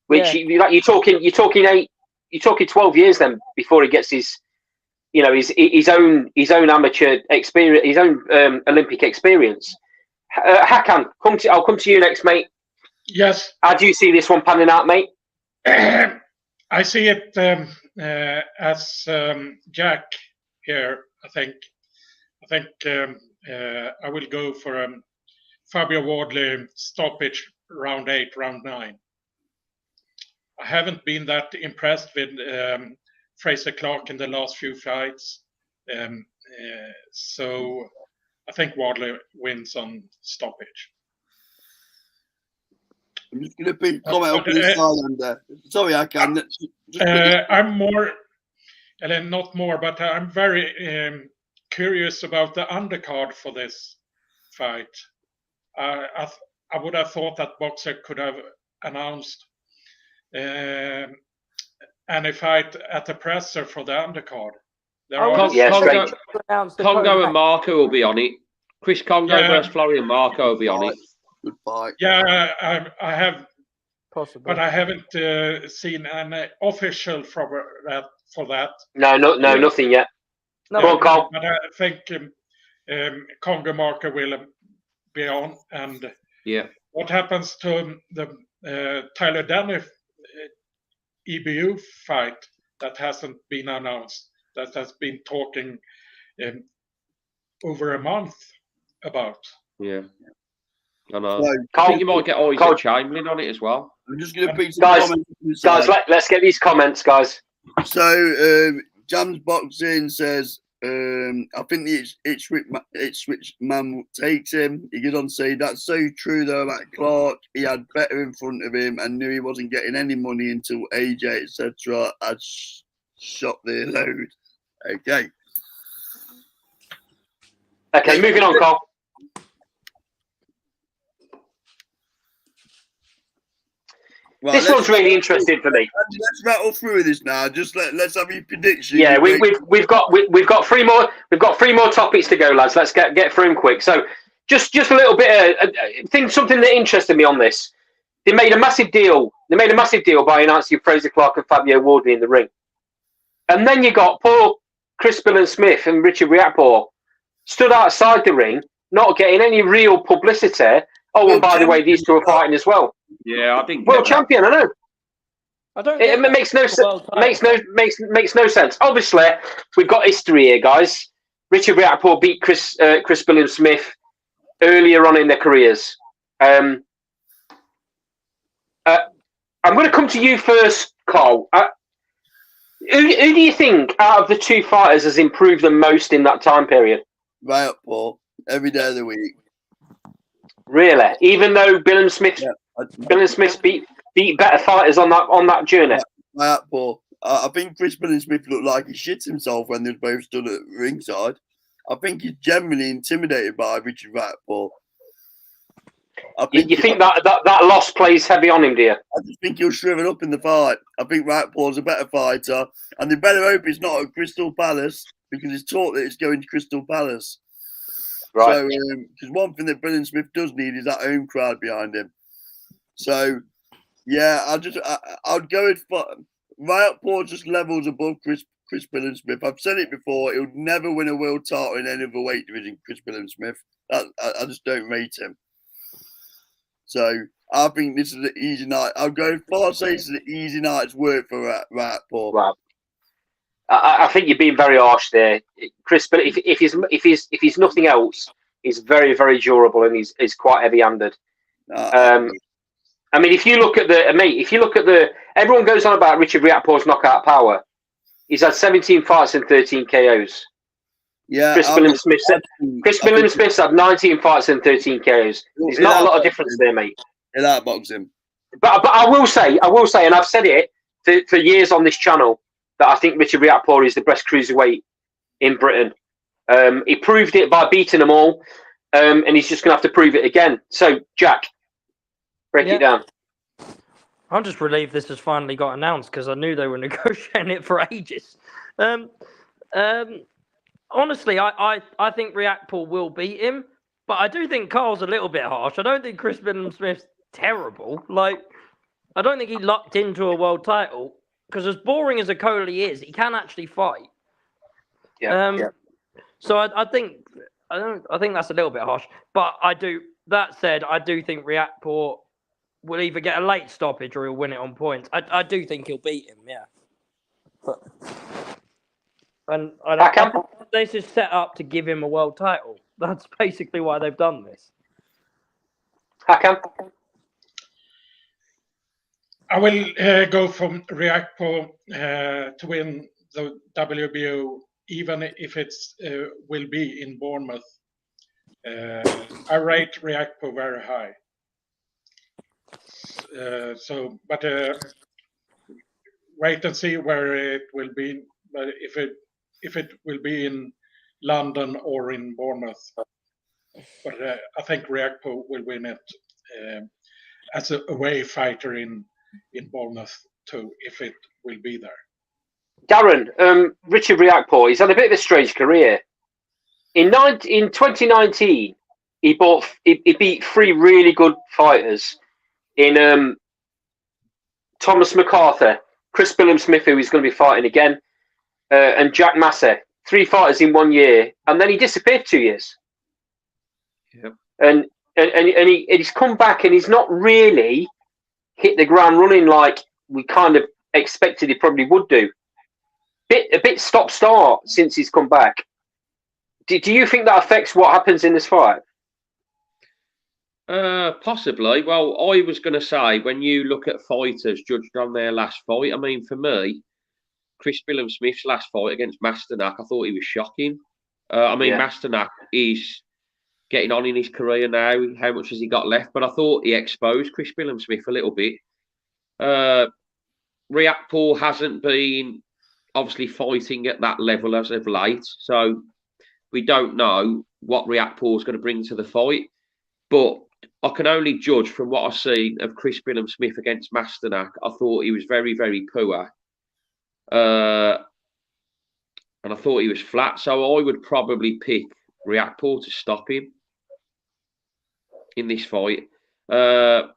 Which you're talking you're talking 12 years then before he gets his own amateur experience, his own Olympic experience. Hakan, I'll come to you next, mate. Yes. How do you see this one panning out, mate? I see it as Jack here. I think I will go for Fabio Wardley stoppage round 8, round 9. I haven't been that impressed with Fraser Clark in the last few fights, so I think Wardley wins on stoppage. I'm just going to put comment up this side. Sorry, I can. I'm more, and not more, but I'm very curious about the undercard for this fight. I would have thought that Boxer could have announced any fight at the presser for the undercard. Congo and Marco will be on it. Chris Congo versus Florian Marco will be on it. Good fight. Yeah, I have, Possible. but I haven't seen an official for that. No, nothing yet. No, Go on, Carl. But I think Congo Marco will be on, and what happens to the Tyler Denny EBU fight that hasn't been announced, that has been talking over a month about? Yeah. I know. So, I think you might get Isaac Chamberlain on it as well. I'm just going to pick some comments. Guys, let's get these comments, guys. So, Jam's Boxing says, I think the Ipswich man takes him. He goes on to say, that's so true though about Clark. He had better in front of him and knew he wasn't getting any money until AJ, etc. had shot their load. Okay. Okay, moving on, Carl. Right, this one's really interesting for me. Let's rattle through this now. Just let's have your prediction. Yeah, we've got 3 more. We've got 3 more topics to go, lads. Let's get through them quick. So, just a little bit. Something that interested me on this. They made a massive deal. They made a massive deal by announcing Fraser Clark and Fabio Wardley in the ring, and then you got poor Chris Smith and Richard Riakporhe stood outside the ring, not getting any real publicity. Oh, and by the way, these two are fighting as well. Yeah, I think world champion. I know. I don't. It makes no sense. Makes no sense. Obviously, we've got history here, guys. Richard Riakporhe beat Chris Smith earlier on in their careers. I'm going to come to you first, Carl. Who do you think out of the 2 fighters has improved the most in that time period? Riakporhe, every day of the week. Really? Even though Bill and Smith beat better fighters on that journey. Riakporhe. I think Chris Smith looked like he shit himself when they both stood at ringside. I think he's generally intimidated by Richard Riakporhe. You think that loss plays heavy on him, do you? I just think he'll shrivel up in the fight. I think Riakporhe's a better fighter, and they better hope it's not at Crystal Palace because it's taught that it's going to Crystal Palace. Right. So, because one thing that Billy Smith does need is that home crowd behind him. So, yeah, I'd go with Riakporhe just levels above Chris Billy Smith. I've said it before. He'll never win a world title in any other weight division. Chris Billy Smith. I just don't rate him. So I think this is an easy night. I'll go far say it's an easy night's work for Riakporhe. Right. I think you're being very harsh there, Chris. But if he's nothing else, he's very, very durable and he's quite heavy-handed. I mean, if you look at everyone goes on about Richard Riakporhe's knockout power. He's had 17 fights and 13 KOs. Yeah, Chris Smith's had 19 fights and 13 KOs. There's not a lot of difference there, mate. In that boxing. But I will say, and I've said it for years on this channel, that I think Richard Riakporhe is the best cruiserweight in Britain. He proved it by beating them all, and he's just going to have to prove it again. So, Jack, break it down. I'm just relieved this has finally got announced because I knew they were negotiating it for ages. Honestly, I think Riakporhe will beat him, but I do think Carl's a little bit harsh. I don't think Chris Smith's terrible. Like, I don't think he locked into a world title. because as boring as a Coley is, he can actually fight. Yeah. So I think that's a little bit harsh, but I do. That said, I do think Riakporhe will either get a late stoppage or he'll win it on points. I do think he'll beat him. Yeah. But, I think this is set up to give him a world title. That's basically why they've done this. Hakan? I will go from Riakporhe to win the WBO, even if it will be in Bournemouth. I rate Riakporhe very high. But wait and see where it will be. But if it will be in London or in Bournemouth, but I think Riakporhe will win it as a away fighter in Bournemouth too, if it will be there. Darren, Richard Riakporhe, he's had a bit of a strange career. In 2019, he beat 3 really good fighters in Thomas MacArthur, Chris Billam-Smith, who he's going to be fighting again, and Jack Massey. 3 fighters in 1 year, and then he disappeared 2 years. Yep. And he's come back, and he's not really hit the ground running like we kind of expected he probably would do. A bit stop-start since he's come back. Do you think that affects what happens in this fight? Possibly. Well, I was going to say, when you look at fighters judged on their last fight, I mean, for me, Chris Billam-Smith's last fight against Masternak, I thought he was shocking. Masternak is getting on in his career now. How much has he got left? But I thought he exposed Chris Billam-Smith a little bit. Riakporhe hasn't been obviously fighting at that level as of late, so we don't know what Riakporhe is going to bring to the fight. But I can only judge from what I've seen of Chris Billam-Smith against Masternak. I thought he was very, very poor. And I thought he was flat. So I would probably pick Riakporhe to stop him in this fight. And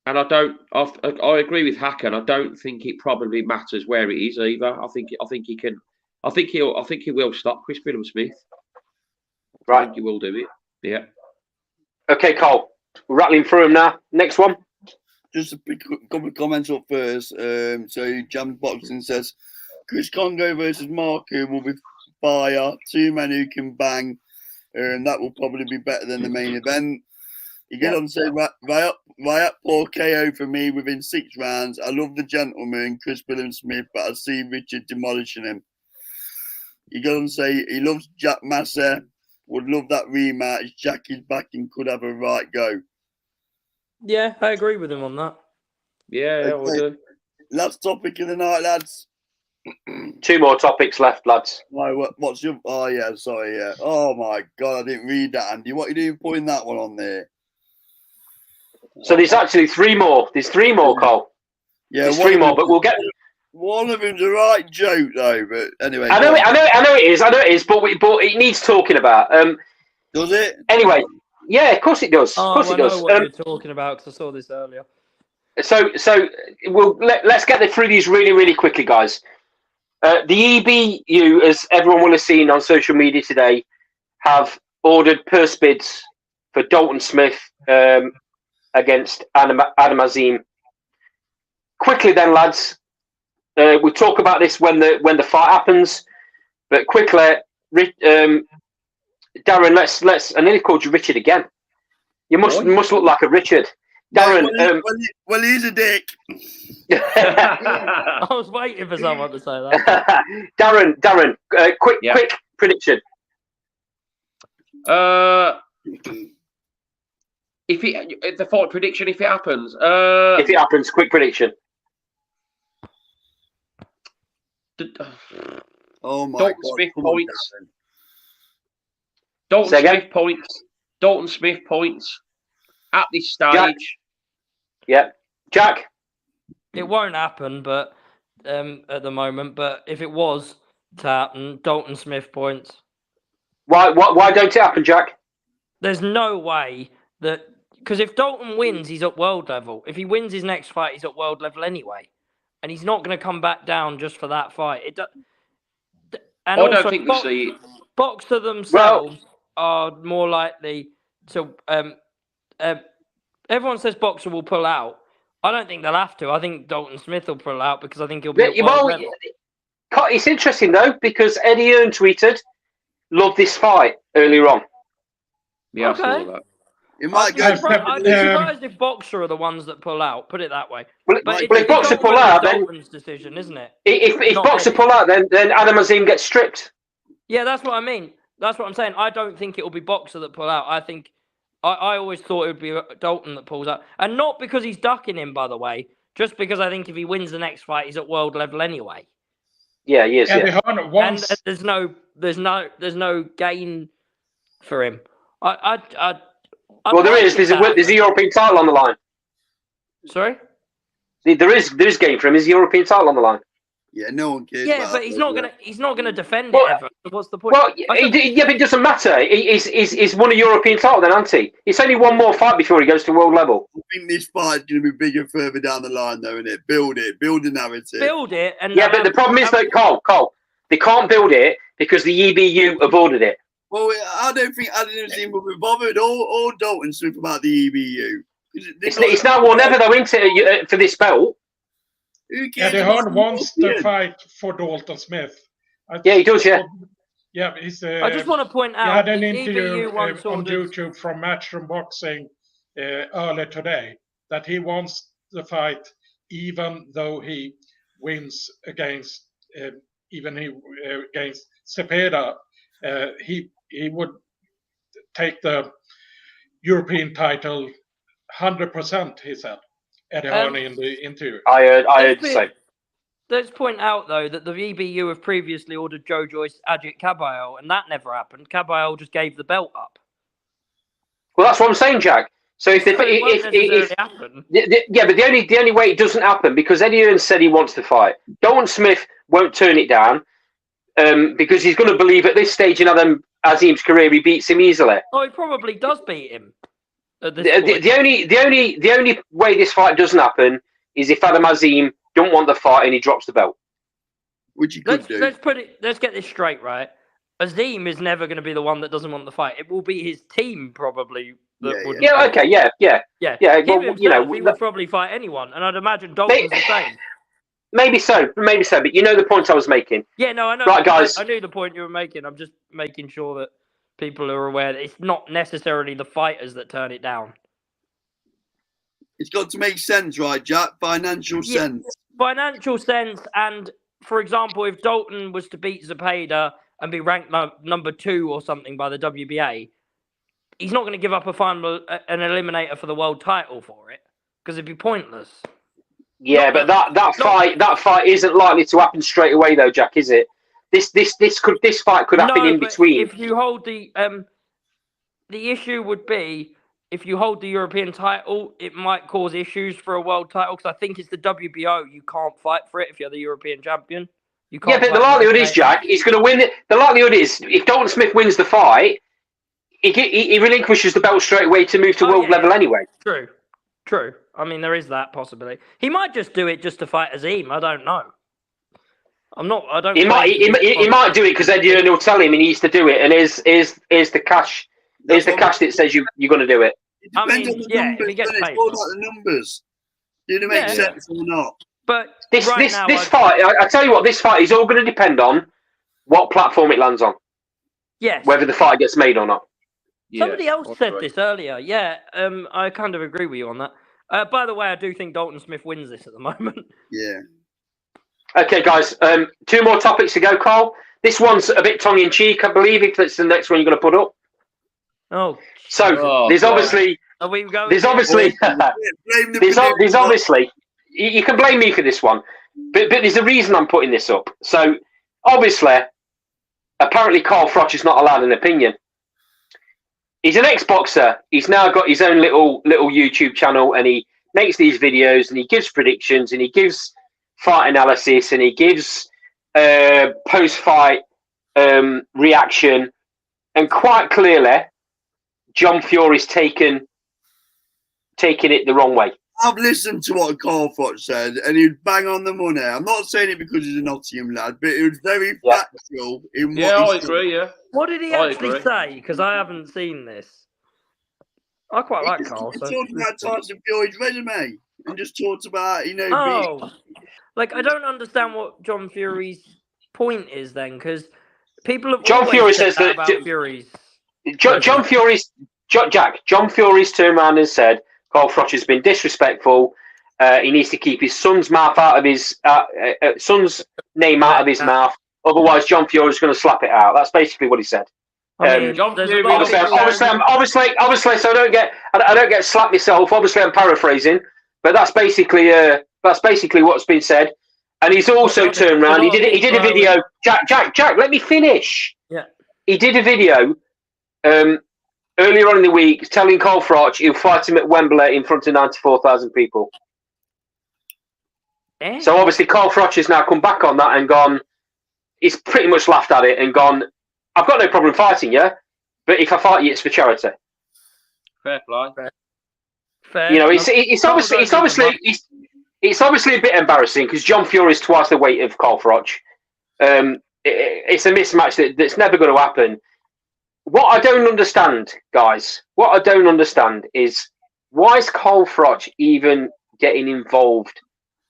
I agree with Hakan. I don't think it probably matters where it is either. I think he can. I think he will stop Chris Billam-Smith. Right. I think he will do it. Yeah. Okay, Cole. We're rattling through them now. Next one. Just a couple of comments up first. So Jammed Boxing says Chris Congo versus Marco will be fire. 2 men who can bang, and that will probably be better than the main event. You get on to say Riakporhe KO for me within 6 rounds. I love the gentleman, Chris Billam-Smith, but I see Richard demolishing him. You go and say he loves Jack Massey. Would love that rematch. Jack is back and could have a right go. Yeah, I agree with him on that. Yeah, we'll do. Last topic of the night, lads. 2 more topics left, lads. What's your... Oh, yeah, sorry, yeah. Oh, my God, I didn't read that, Andy. What are you doing putting that one on there? So there's actually 3 more. There's 3 more, Cole. Yeah, there's 3 more, but we'll get... One of them's a right joke, though, but anyway. I know it is, but it needs talking about. Does it? Anyway, yeah, of course it does. Of course it does. I know what you're talking about because I saw this earlier. So let's get through these really, really quickly, guys. The EBU, as everyone will have seen on social media today, have ordered purse bids for Dalton Smith against Adam Azim. Quickly, then, lads. We'll talk about this when the fight happens, but quickly, Darren. Let's. I nearly called you Richard again. You must look like a Richard, Darren. Well, he's a dick. I was waiting for someone to say that. Darren. Quick prediction. If the fight prediction, if it happens, quick prediction. Oh my Dalton God! Smith Come points. On, Dalton Smith points. Dalton Smith points at this stage. Jack. Yeah, Jack. It won't happen, but at the moment. But if it was to happen, Dalton Smith points. Why don't it happen, Jack? There's no way that, because if Dalton wins, he's at world level. If he wins his next fight, he's at world level anyway. and he's not going to come back down just for that fight. And I also, don't think we'll see it. Boxer themselves are more likely to. Everyone says Boxer will pull out. I don't think they'll have to. I think Dalton Smith will pull out because I think he'll be at world level. It's interesting though because Eddie Hearn tweeted, "Love this fight" earlier on. Yeah, Okay. I saw that. It might I'd go. be surprised if Boxer are the ones that pull out. Put it that way. Well, But if Boxer pull out, then Dalton's decision, isn't it? If Not Boxer Eddie. pull out, then Adam Azim gets stripped. Yeah, that's what I mean. That's what I'm saying. I don't think it will be Boxer that pull out. I think I always thought it would be Dalton that pulls out, and not because he's ducking him, by the way. Just because I think if he wins the next fight, he's at world level anyway. Yeah, he is. Eddie Yeah. Hearn wants. And there's no gain for him. Well, there is. There's a European title on the line. Sorry. There is gain for him. There's a European title on the line. Yeah, no one cares. Yeah, about but that, he's not gonna defend Well, it ever. So what's the point? Well, but it doesn't matter. He's won a European title then, hasn't he? It's only one more fight before he goes to world level. I think this fight's going to be bigger further down the line, though, isn't it? Build the narrative. Build it, and Yeah, but the problem is that Cole, they can't build it because the EBU have ordered it. Well, I don't think Adam Azim will be bothered or Dalton Smith about the EBU. It's now or never though, isn't it, for this belt? Who cares? Eddie Hearn wants to fight for Dalton Smith. Yeah, he does. Yeah. Yeah, I just want to point He out had an the interview EBU once on ordered. YouTube from Matchroom Boxing earlier today that he wants the fight even though he wins against against Cepeda. He would take the European title 100%. He said Eddie Hearn in the interview. I heard the same. Let's point out though that the EBU have previously ordered Joe Joyce, Ajit Kabayel, and that never happened. Kabayel just gave the belt up. Well, that's what I'm saying, Jack. So if But the only way it doesn't happen because Eddie Hearn said he wants to fight. Dalton Smith won't turn it down because he's going to believe at this stage in Adam Azim's career he beats him easily. Oh, he probably does beat him. The only way this fight doesn't happen is if Adam Azim don't want the fight and he drops the belt. Which he could do. Let's get this straight, right? Azim is never going to be the one that doesn't want the fight. It will be his team probably. He would probably fight anyone, and I'd imagine Dalton's the same. Maybe so, but you know the point I was making. Yeah, no, I know. Right, guys. I knew the point you were making. I'm just making sure that people are aware that it's not necessarily the fighters that turn it down. It's got to make sense, right, Jack? Financial sense. Financial sense, and for example, if Dalton was to beat Cepeda and be ranked number 2 or something by the WBA, he's not going to give up an eliminator for the world title for it because it'd be pointless. Yeah, but that fight isn't likely to happen straight away, though, Jack, is it? This fight could happen in between. If you hold the issue would be if you hold the European title, it might cause issues for a world title because I think it's the WBO. You can't fight for it if you're the European champion. You can't. Yeah, but the likelihood is, Jack, he's going to win it. The likelihood is, if Dalton Smith wins the fight, he relinquishes the belt straight away to move to world level anyway. True. I mean, there is that possibility. He might just do it just to fight Azim. I don't know. I don't. He might do it because Eddie Hearn will tell him he needs to do it, and here's the cash. There's the cash that says you're going to do it. It depends on the numbers. If he gets paid. It's all about the numbers. Do they make sense or not? But this fight, I tell you what, this fight is all going to depend on what platform it lands on. Yes. Whether the fight gets made or not. Somebody else said this earlier. Yeah, I kind of agree with you on that. By the way, I do think Dalton Smith wins this at the moment. Yeah. Okay, guys. 2 more topics to go, Carl. This one's a bit tongue-in-cheek, I believe, if that's the next one you're going to put up. Oh. So, there's obviously... Are we going? There's obviously... there's obviously... You can blame me for this one. But there's a reason I'm putting this up. So, obviously, apparently Carl Froch is not allowed an opinion. He's an ex-boxer. He's now got his own little YouTube channel, and he makes these videos, and he gives predictions, and he gives fight analysis, and he gives post-fight reaction. And quite clearly, John Fury's taken it the wrong way. I've listened to what Carl Froch said, and he'd bang on the money. I'm not saying it because he's a Nottingham lad, but it was very factual in what Yeah, he I agree. Yeah. What did he I actually agree. say? Because I haven't seen this. I quite like Carl. He So. talked about Tyson Fury's resume and just talked about, Oh, like I don't understand what John Fury's point is then, because people have John always Fury said says that that about Fury's. John Fury's John Fury's turned around and said Carl Froch has been disrespectful. He needs to keep his son's mouth out of his son's name out of his mouth. Otherwise, John Fury's going to slap it out. That's basically what he said. I mean, John there's Fury- a lot of people- obviously, so I don't get slapped myself. Obviously, I'm paraphrasing, but that's basically what's been said. And he's also turned around. He did a video. Jack, let me finish. Yeah. He did a video earlier on in the week telling Carl Froch he'll fight him at Wembley in front of 94,000 people. Eh? So obviously, Carl Froch has now come back on that and gone. He's pretty much laughed at it and gone. I've got no problem fighting you, but if I fight you, it's for charity. Fair play. Fair. You know, it's obviously a bit embarrassing because John Fury is twice the weight of Carl Froch. It's a mismatch that's never going to happen. What I don't understand, guys, is why is Carl Froch even getting involved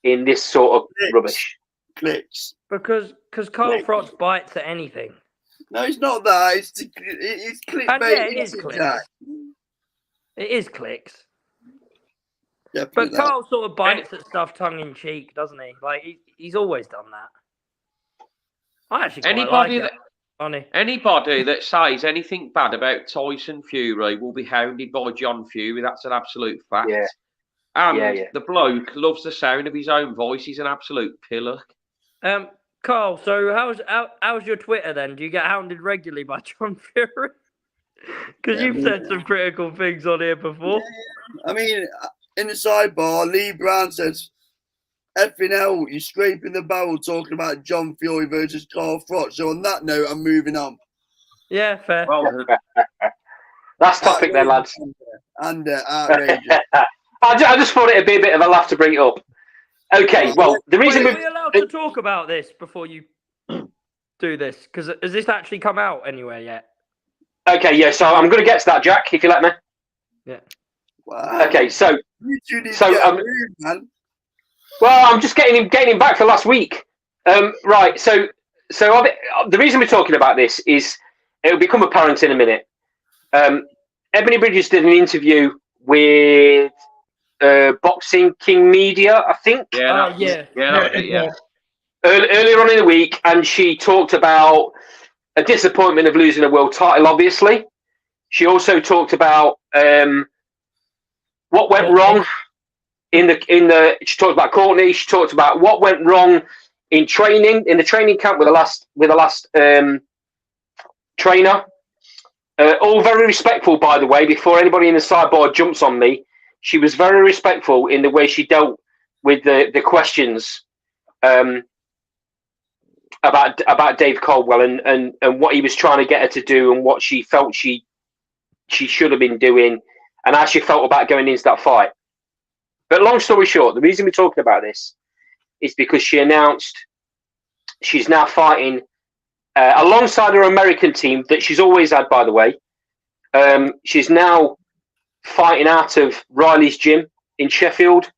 in this sort of rubbish? Clicks. Because Carl Froch bites at anything. No, it's not that. It's clickbait. And yeah, it is clicks. It is clicks. Definitely But that. Carl sort of bites at stuff tongue in cheek, doesn't he? Like he's always done that. I actually quite like it. Funny. Anybody that says anything bad about Tyson Fury will be hounded by John Fury. That's an absolute fact. Yeah. And the bloke loves the sound of his own voice. He's an absolute pillock. Carl, so how's your Twitter then? Do you get hounded regularly by John Fury? Because you've said some critical things on here before. I mean, in the sidebar, Lee Brown says, effing hell, you're scraping the barrel talking about John Fury versus Carl Froch. So on that note, I'm moving on. Yeah, fair. Well, Last topic then, lads. And outrageous. I just thought it'd be a bit of a laugh to bring it up. Okay, well, the reason are we allowed to talk about this before you do this? Because has this actually come out anywhere yet? Okay, yeah, so I'm going to get to that, Jack, if you let me. Yeah. Wow. Okay, so man. well, I'm just getting him back for last week. Right, so the reason we're talking about this is it'll become apparent in a minute. Ebony Bridges did an interview with Boxing King Media, I think. Yeah. Earlier on in the week, and she talked about a disappointment of losing a world title. Obviously, she also talked about what went wrong in the. She talked about Courtney. She talked about what went wrong in the training camp with the last trainer. All very respectful, by the way. Before anybody in the sideboard jumps on me, she was very respectful in the way she dealt with the questions about Dave Caldwell and what he was trying to get her to do and what she felt she should have been doing and how she felt about going into that fight. But long story short, the reason we're talking about this is because she announced she's now fighting alongside her American team that she's always had, by the way. She's now fighting out of Riley's gym in Sheffield,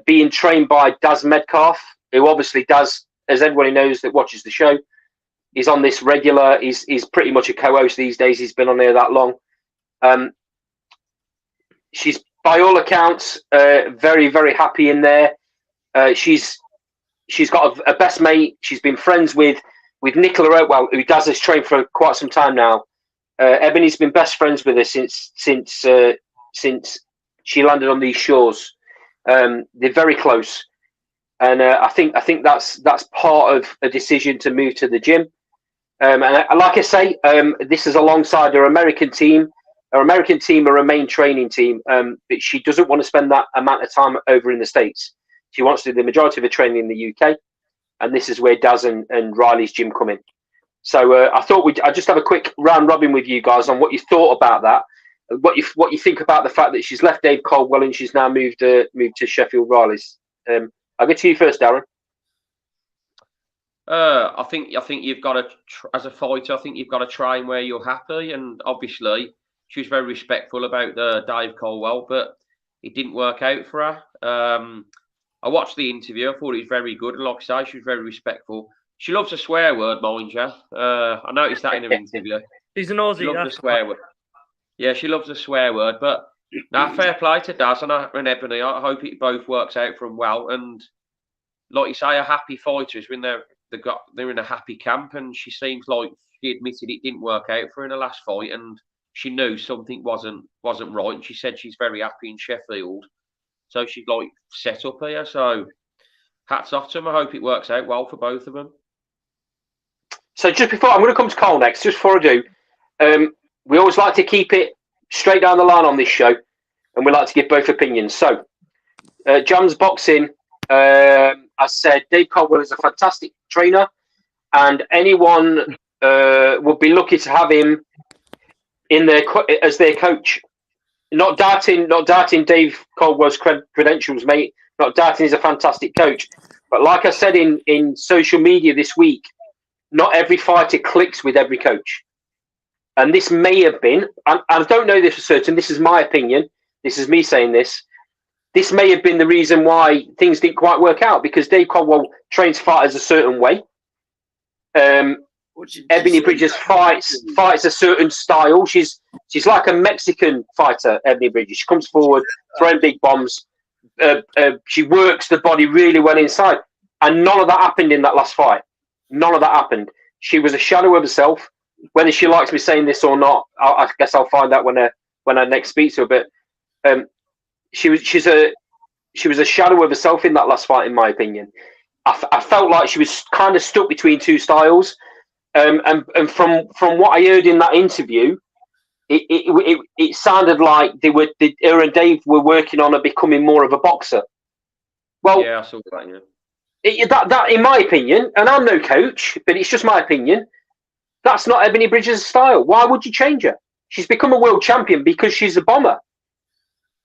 being trained by Daz Metcalf, who obviously does, as everybody knows that watches the show, he's on this regular. He's pretty much a co-host these days. He's been on there that long. She's, by all accounts, very, very happy in there. She's got a best mate. She's been friends with Nicola Oatwell, who does this train for quite some time now. Ebony's been best friends with her since she landed on these shores. They're very close, and I think that's part of a decision to move to the gym. And like I say, this is alongside her American team. Her American team are a main training team, but she doesn't want to spend that amount of time over in the States. She wants to do the majority of her training in the UK, and this is where Daz and Riley's gym come in. So I thought I'd just have a quick round robin with you guys on what you thought about that. what you think about the fact that she's left Dave Caldwell and she's now moved to Sheffield Riley's. I'll go to you first, Darren. I think you've got to, as a fighter, I think you've got to train where you're happy, and obviously she was very respectful about Dave Caldwell, but it didn't work out for her. I watched the interview. I thought it was very good, and like I say, she was very respectful. She loves a swear word, mind you. I noticed that in her interview. She's an Aussie. She loves a swear word. Yeah, she loves a swear word, but now fair play to Daz and Ebony. I hope it both works out for them well. And like you say, a happy fighter is when they're in a happy camp, and she seems like she admitted it didn't work out for her in the last fight, and she knew something wasn't right. And she said she's very happy in Sheffield, so she's like set up here. So hats off to them. I hope it works out well for both of them. So just before, I'm going to come to Cole next. Just before I do, we always like to keep it straight down the line on this show, and we like to give both opinions. So, Jam's Boxing, I said Dave Caldwell is a fantastic trainer, and anyone would be lucky to have him in as their coach. Not doubting Dave Caldwell's credentials, mate. Not doubting he's a fantastic coach. But like I said in social media this week, not every fighter clicks with every coach. And this may have been, I don't know this for certain, this is my opinion, this is me saying this may have been the reason why things didn't quite work out, because Dave Caldwell trains fighters a certain way. Ebony Bridges fights a certain style. She's like a Mexican fighter, Ebony Bridges. She comes forward, throwing big bombs. She works the body really well inside. And none of that happened in that last fight. None of that happened. She was a shadow of herself. Whether she likes me saying this or not, I guess I'll find out when I next speak to her. But she was a shadow of herself in that last fight, in my opinion. I felt like she was kind of stuck between two styles. And from what I heard in that interview, it sounded like her and Dave were working on her becoming more of a boxer. Well, yeah, I saw that. Yeah. That, in my opinion, and I'm no coach, but it's just my opinion, that's not Ebony Bridges' style. Why would you change her? She's become a world champion because she's a bomber.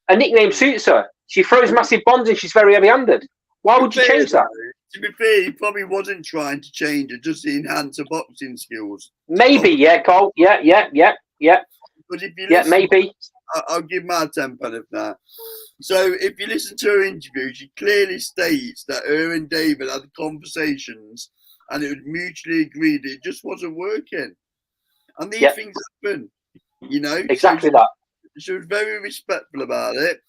A nickname suits her. She throws massive bombs and she's very heavy-handed. Why would you change that? To be fair, he probably wasn't trying to change her, just to enhance her boxing skills. Maybe, yeah, Cole. Yeah. But if you listen, maybe. I'll give my 10 pence of that. So if you listen to her interview, she clearly states that her and David had conversations and it was mutually agreed it just wasn't working. And these things happen, you know. Exactly that. She was very respectful about it,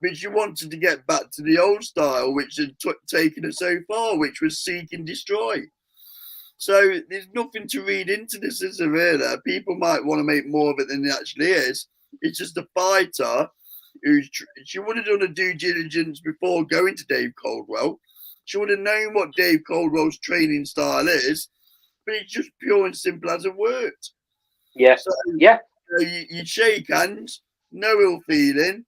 but she wanted to get back to the old style, which had taken her so far, which was seek and destroy. So there's nothing to read into this, is there really? People might want to make more of it than it actually is. It's just a fighter she would have done a due diligence before going to Dave Caldwell. She would have known what Dave Caldwell's training style is, but it's just pure and simple hasn't worked. Yeah. So, you shake hands, no ill feeling,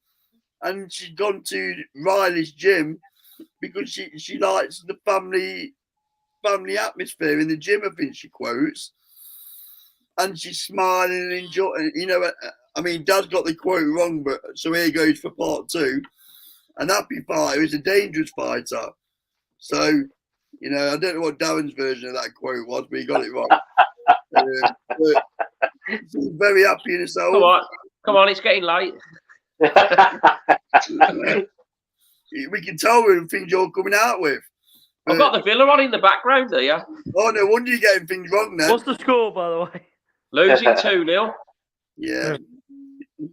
and she's gone to Riley's gym because she likes the family atmosphere in the gym, I think she quotes. And she's smiling and enjoying, you know. I mean, Dad's got the quote wrong, but so here goes for part 2. An happy fighter is a dangerous fighter. So, you know, I don't know what Darren's version of that quote was, but he got it wrong. But she's very happy in herself. Come on, it's getting late. We can tell with the things you're coming out with. I've got the Villa on in the background, do you? Oh, no wonder you're getting things wrong then. What's the score, by the way? Losing 2-0. Yeah.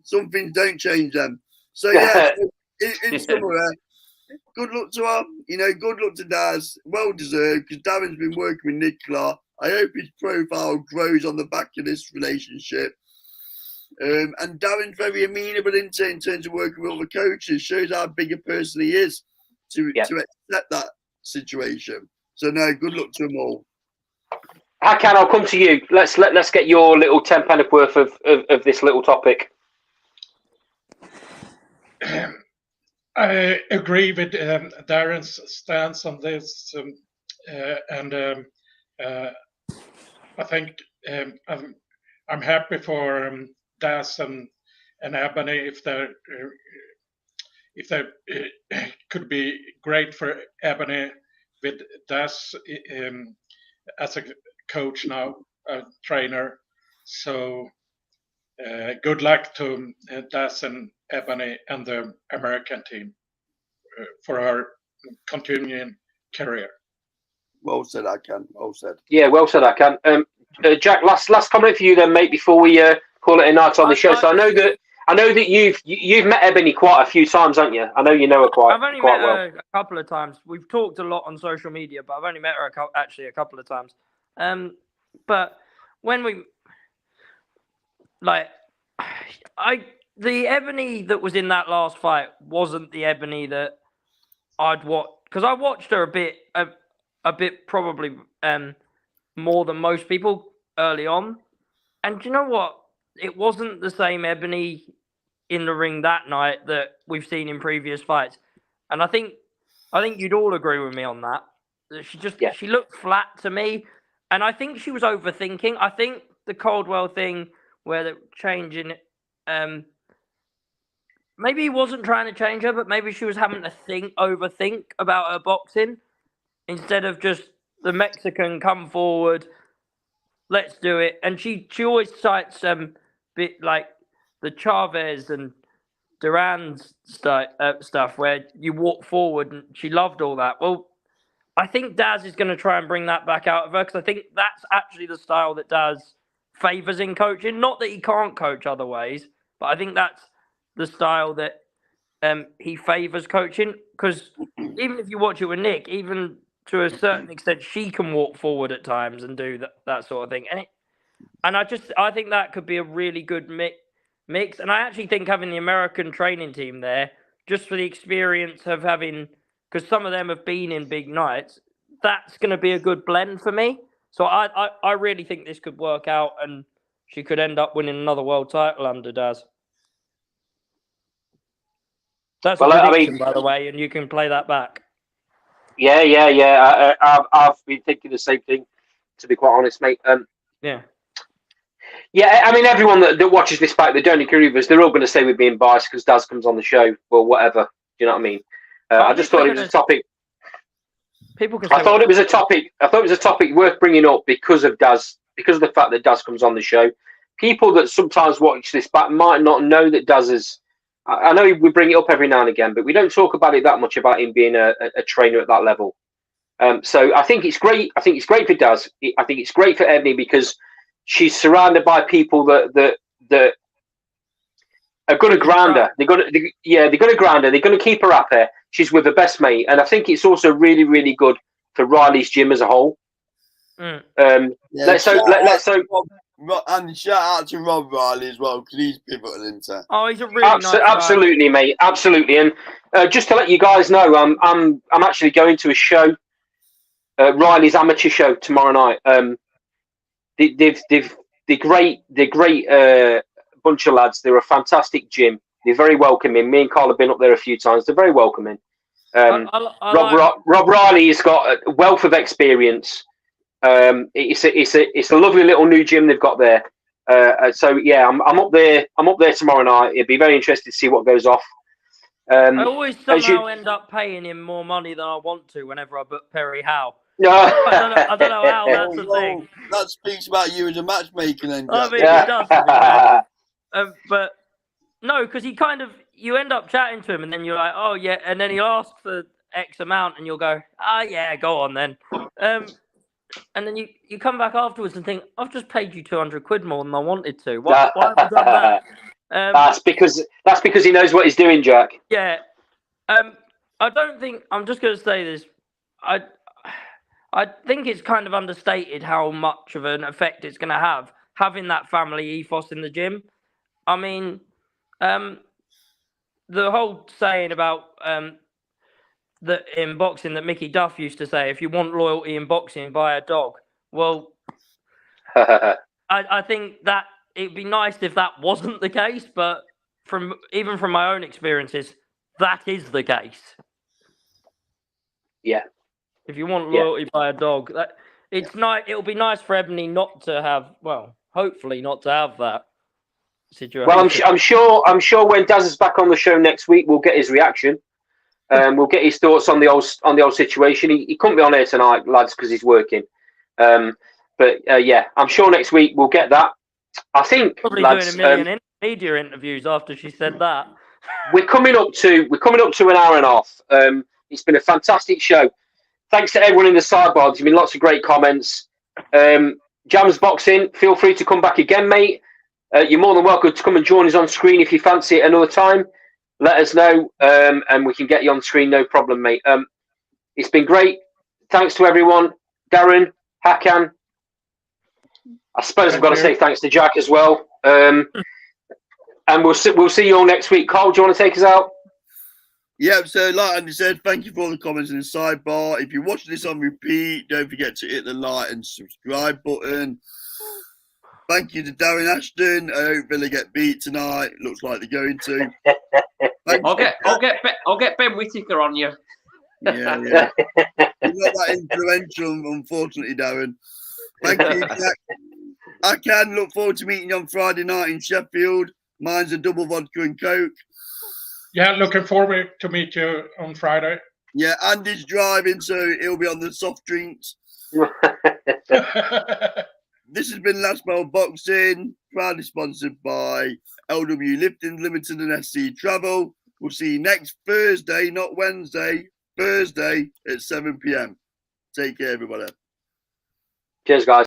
Some things don't change them. So, yeah, in summary, good luck to her. You know, good luck to Daz. Well deserved, because Darren's been working with Nicola. I hope his profile grows on the back of this relationship. And Darren's very amenable in terms of working with other coaches. Shows how big a person he is to accept that situation. So, no, good luck to them all. Hakan, I'll come to you. Let's get your little 10 pence worth of this little topic. I agree with Darren's stance on this, and I think I'm happy for Daz and and Ebony, if they could be great for Ebony with Das as a coach now, a trainer. So good luck to Das and Ebony and the American team for her continuing career. Well said, I can. Well said. Yeah, well said, I can. Jack, last comment for you then, mate, before we call it a night on the show. So I know that you've met Ebony quite a few times, haven't you? I know you know her quite. I've only quite met well. her a couple of times. We've talked a lot on social media, but I've only met her actually a couple of times. But when we the Ebony that was in that last fight wasn't the Ebony that I'd watch, because I watched her a bit probably more than most people early on. And do you know what? It wasn't the same Ebony in the ring that night that we've seen in previous fights. And I think you'd all agree with me on that. She looked flat to me. And I think she was overthinking. I think the Caldwell thing where they're changing maybe he wasn't trying to change her, but maybe she was having to overthink about her boxing instead of just the Mexican come forward, let's do it. And she always cites bit like the Chavez and Duran's stuff where you walk forward, and she loved all that. Well, I think Daz is going to try and bring that back out of her, because I think that's actually the style that Daz favours in coaching. Not that he can't coach other ways, but I think that's the style that he favours coaching. Because even if you watch it with Nick, even to a certain extent, she can walk forward at times and do that sort of thing. And I think that could be a really good mix. And I actually think having the American training team there, just for the experience of having, because some of them have been in big nights, that's going to be a good blend for me. So I really think this could work out, and she could end up winning another world title under Daz. That's a prediction, by the way, and you can play that back. Yeah. I've been thinking the same thing, to be quite honest, mate. Yeah. Yeah, I mean, everyone that watches this fight, that don't agree with us, they're all going to say we're being biased because Daz comes on the show or whatever. Do you know what I mean? I just thought it was a topic. People can. I thought it was a topic. I thought it was a topic worth bringing up because of Daz, because of the fact that Daz comes on the show. People that sometimes watch this back might not know that Daz is. I know we bring it up every now and again, but we don't talk about it that much about him being a trainer at that level. So I think it's great. I think it's great for Daz. I think it's great for Ebony because she's surrounded by people that are going to ground her. They're going to ground her. They're going to keep her up there. She's with her best mate, and I think it's also really, really good for Riley's gym as a whole. Let's hope. And shout out to Rob Riley as well, because he's pivotal into. Oh, he's a really nice guy. Absolutely, mate. Absolutely. And just to let you guys know, I'm actually going to a show, Riley's amateur show tomorrow night. They're great bunch of lads. They're a fantastic gym. They're very welcoming. Me and Carl have been up there a few times. They're very welcoming. Rob Riley has got a wealth of experience. It's a lovely little new gym they've got there. So yeah, I'm up there. I'm up there tomorrow night. It'd be very interesting to see what goes off. I always somehow end up paying him more money than I want to whenever I book Perry Howe. No, I don't know how that's the thing. That speaks about you as a matchmaker, then. I mean, it does. But no, because you end up chatting to him, and then you're like, oh yeah, and then he'll ask for X amount, and you'll go, yeah, go on then. And then you come back afterwards and think, I've just paid you 200 quid more than I wanted to. Why have I done that? That's because he knows what he's doing, Jack. Yeah. I don't think, I'm just going to say this. I think it's kind of understated how much of an effect it's going to have, having that family ethos in the gym. I mean, the whole saying about that in boxing that Mickey Duff used to say, if you want loyalty in boxing, buy a dog. Well, I think that it'd be nice if that wasn't the case, but even from my own experiences, that is the case. Yeah. If you want loyalty, buy a dog. It's nice. It'll be nice for Ebony not to have. Well, hopefully not to have that. situation. Well, I'm sure when Daz is back on the show next week, we'll get his reaction. We'll get his thoughts on the old situation. He couldn't be on here tonight, lads, because he's working. But yeah, I'm sure next week we'll get that. I think Probably lads, doing a million media interviews after she said that. we're coming up to an hour and a half. It's been a fantastic show. Thanks to everyone in the sidebar. There's been lots of great comments. Jams Boxing, feel free to come back again, mate. You're more than welcome to come and join us on screen if you fancy it another time. Let us know, and we can get you on screen, no problem, mate. It's been great. Thanks to everyone. Darren, Hakan. I suppose I've got to say thanks to Jack as well. And we'll see you all next week. Carl, do you want to take us out? Yeah, so like Andy said, thank you for all the comments in the sidebar. If you're watching this on repeat, don't forget to hit the like and subscribe button. Thank you to Darren Ashton. I hope Villa get beat tonight. Looks like they're going to. I'll get Ben Whittaker on you. Yeah. You're not that influential, unfortunately, Darren. Thank you, Jack. I can look forward to meeting you on Friday night in Sheffield. Mine's a double vodka and Coke. Yeah, looking forward to meet you on Friday. Yeah, Andy's driving, so he'll be on the soft drinks. This has been Last Bell Boxing, proudly sponsored by LW Lifting Limited and SC Travel. We'll see you next Thursday, not Wednesday, Thursday at 7 p.m. Take care, everybody. Cheers, guys.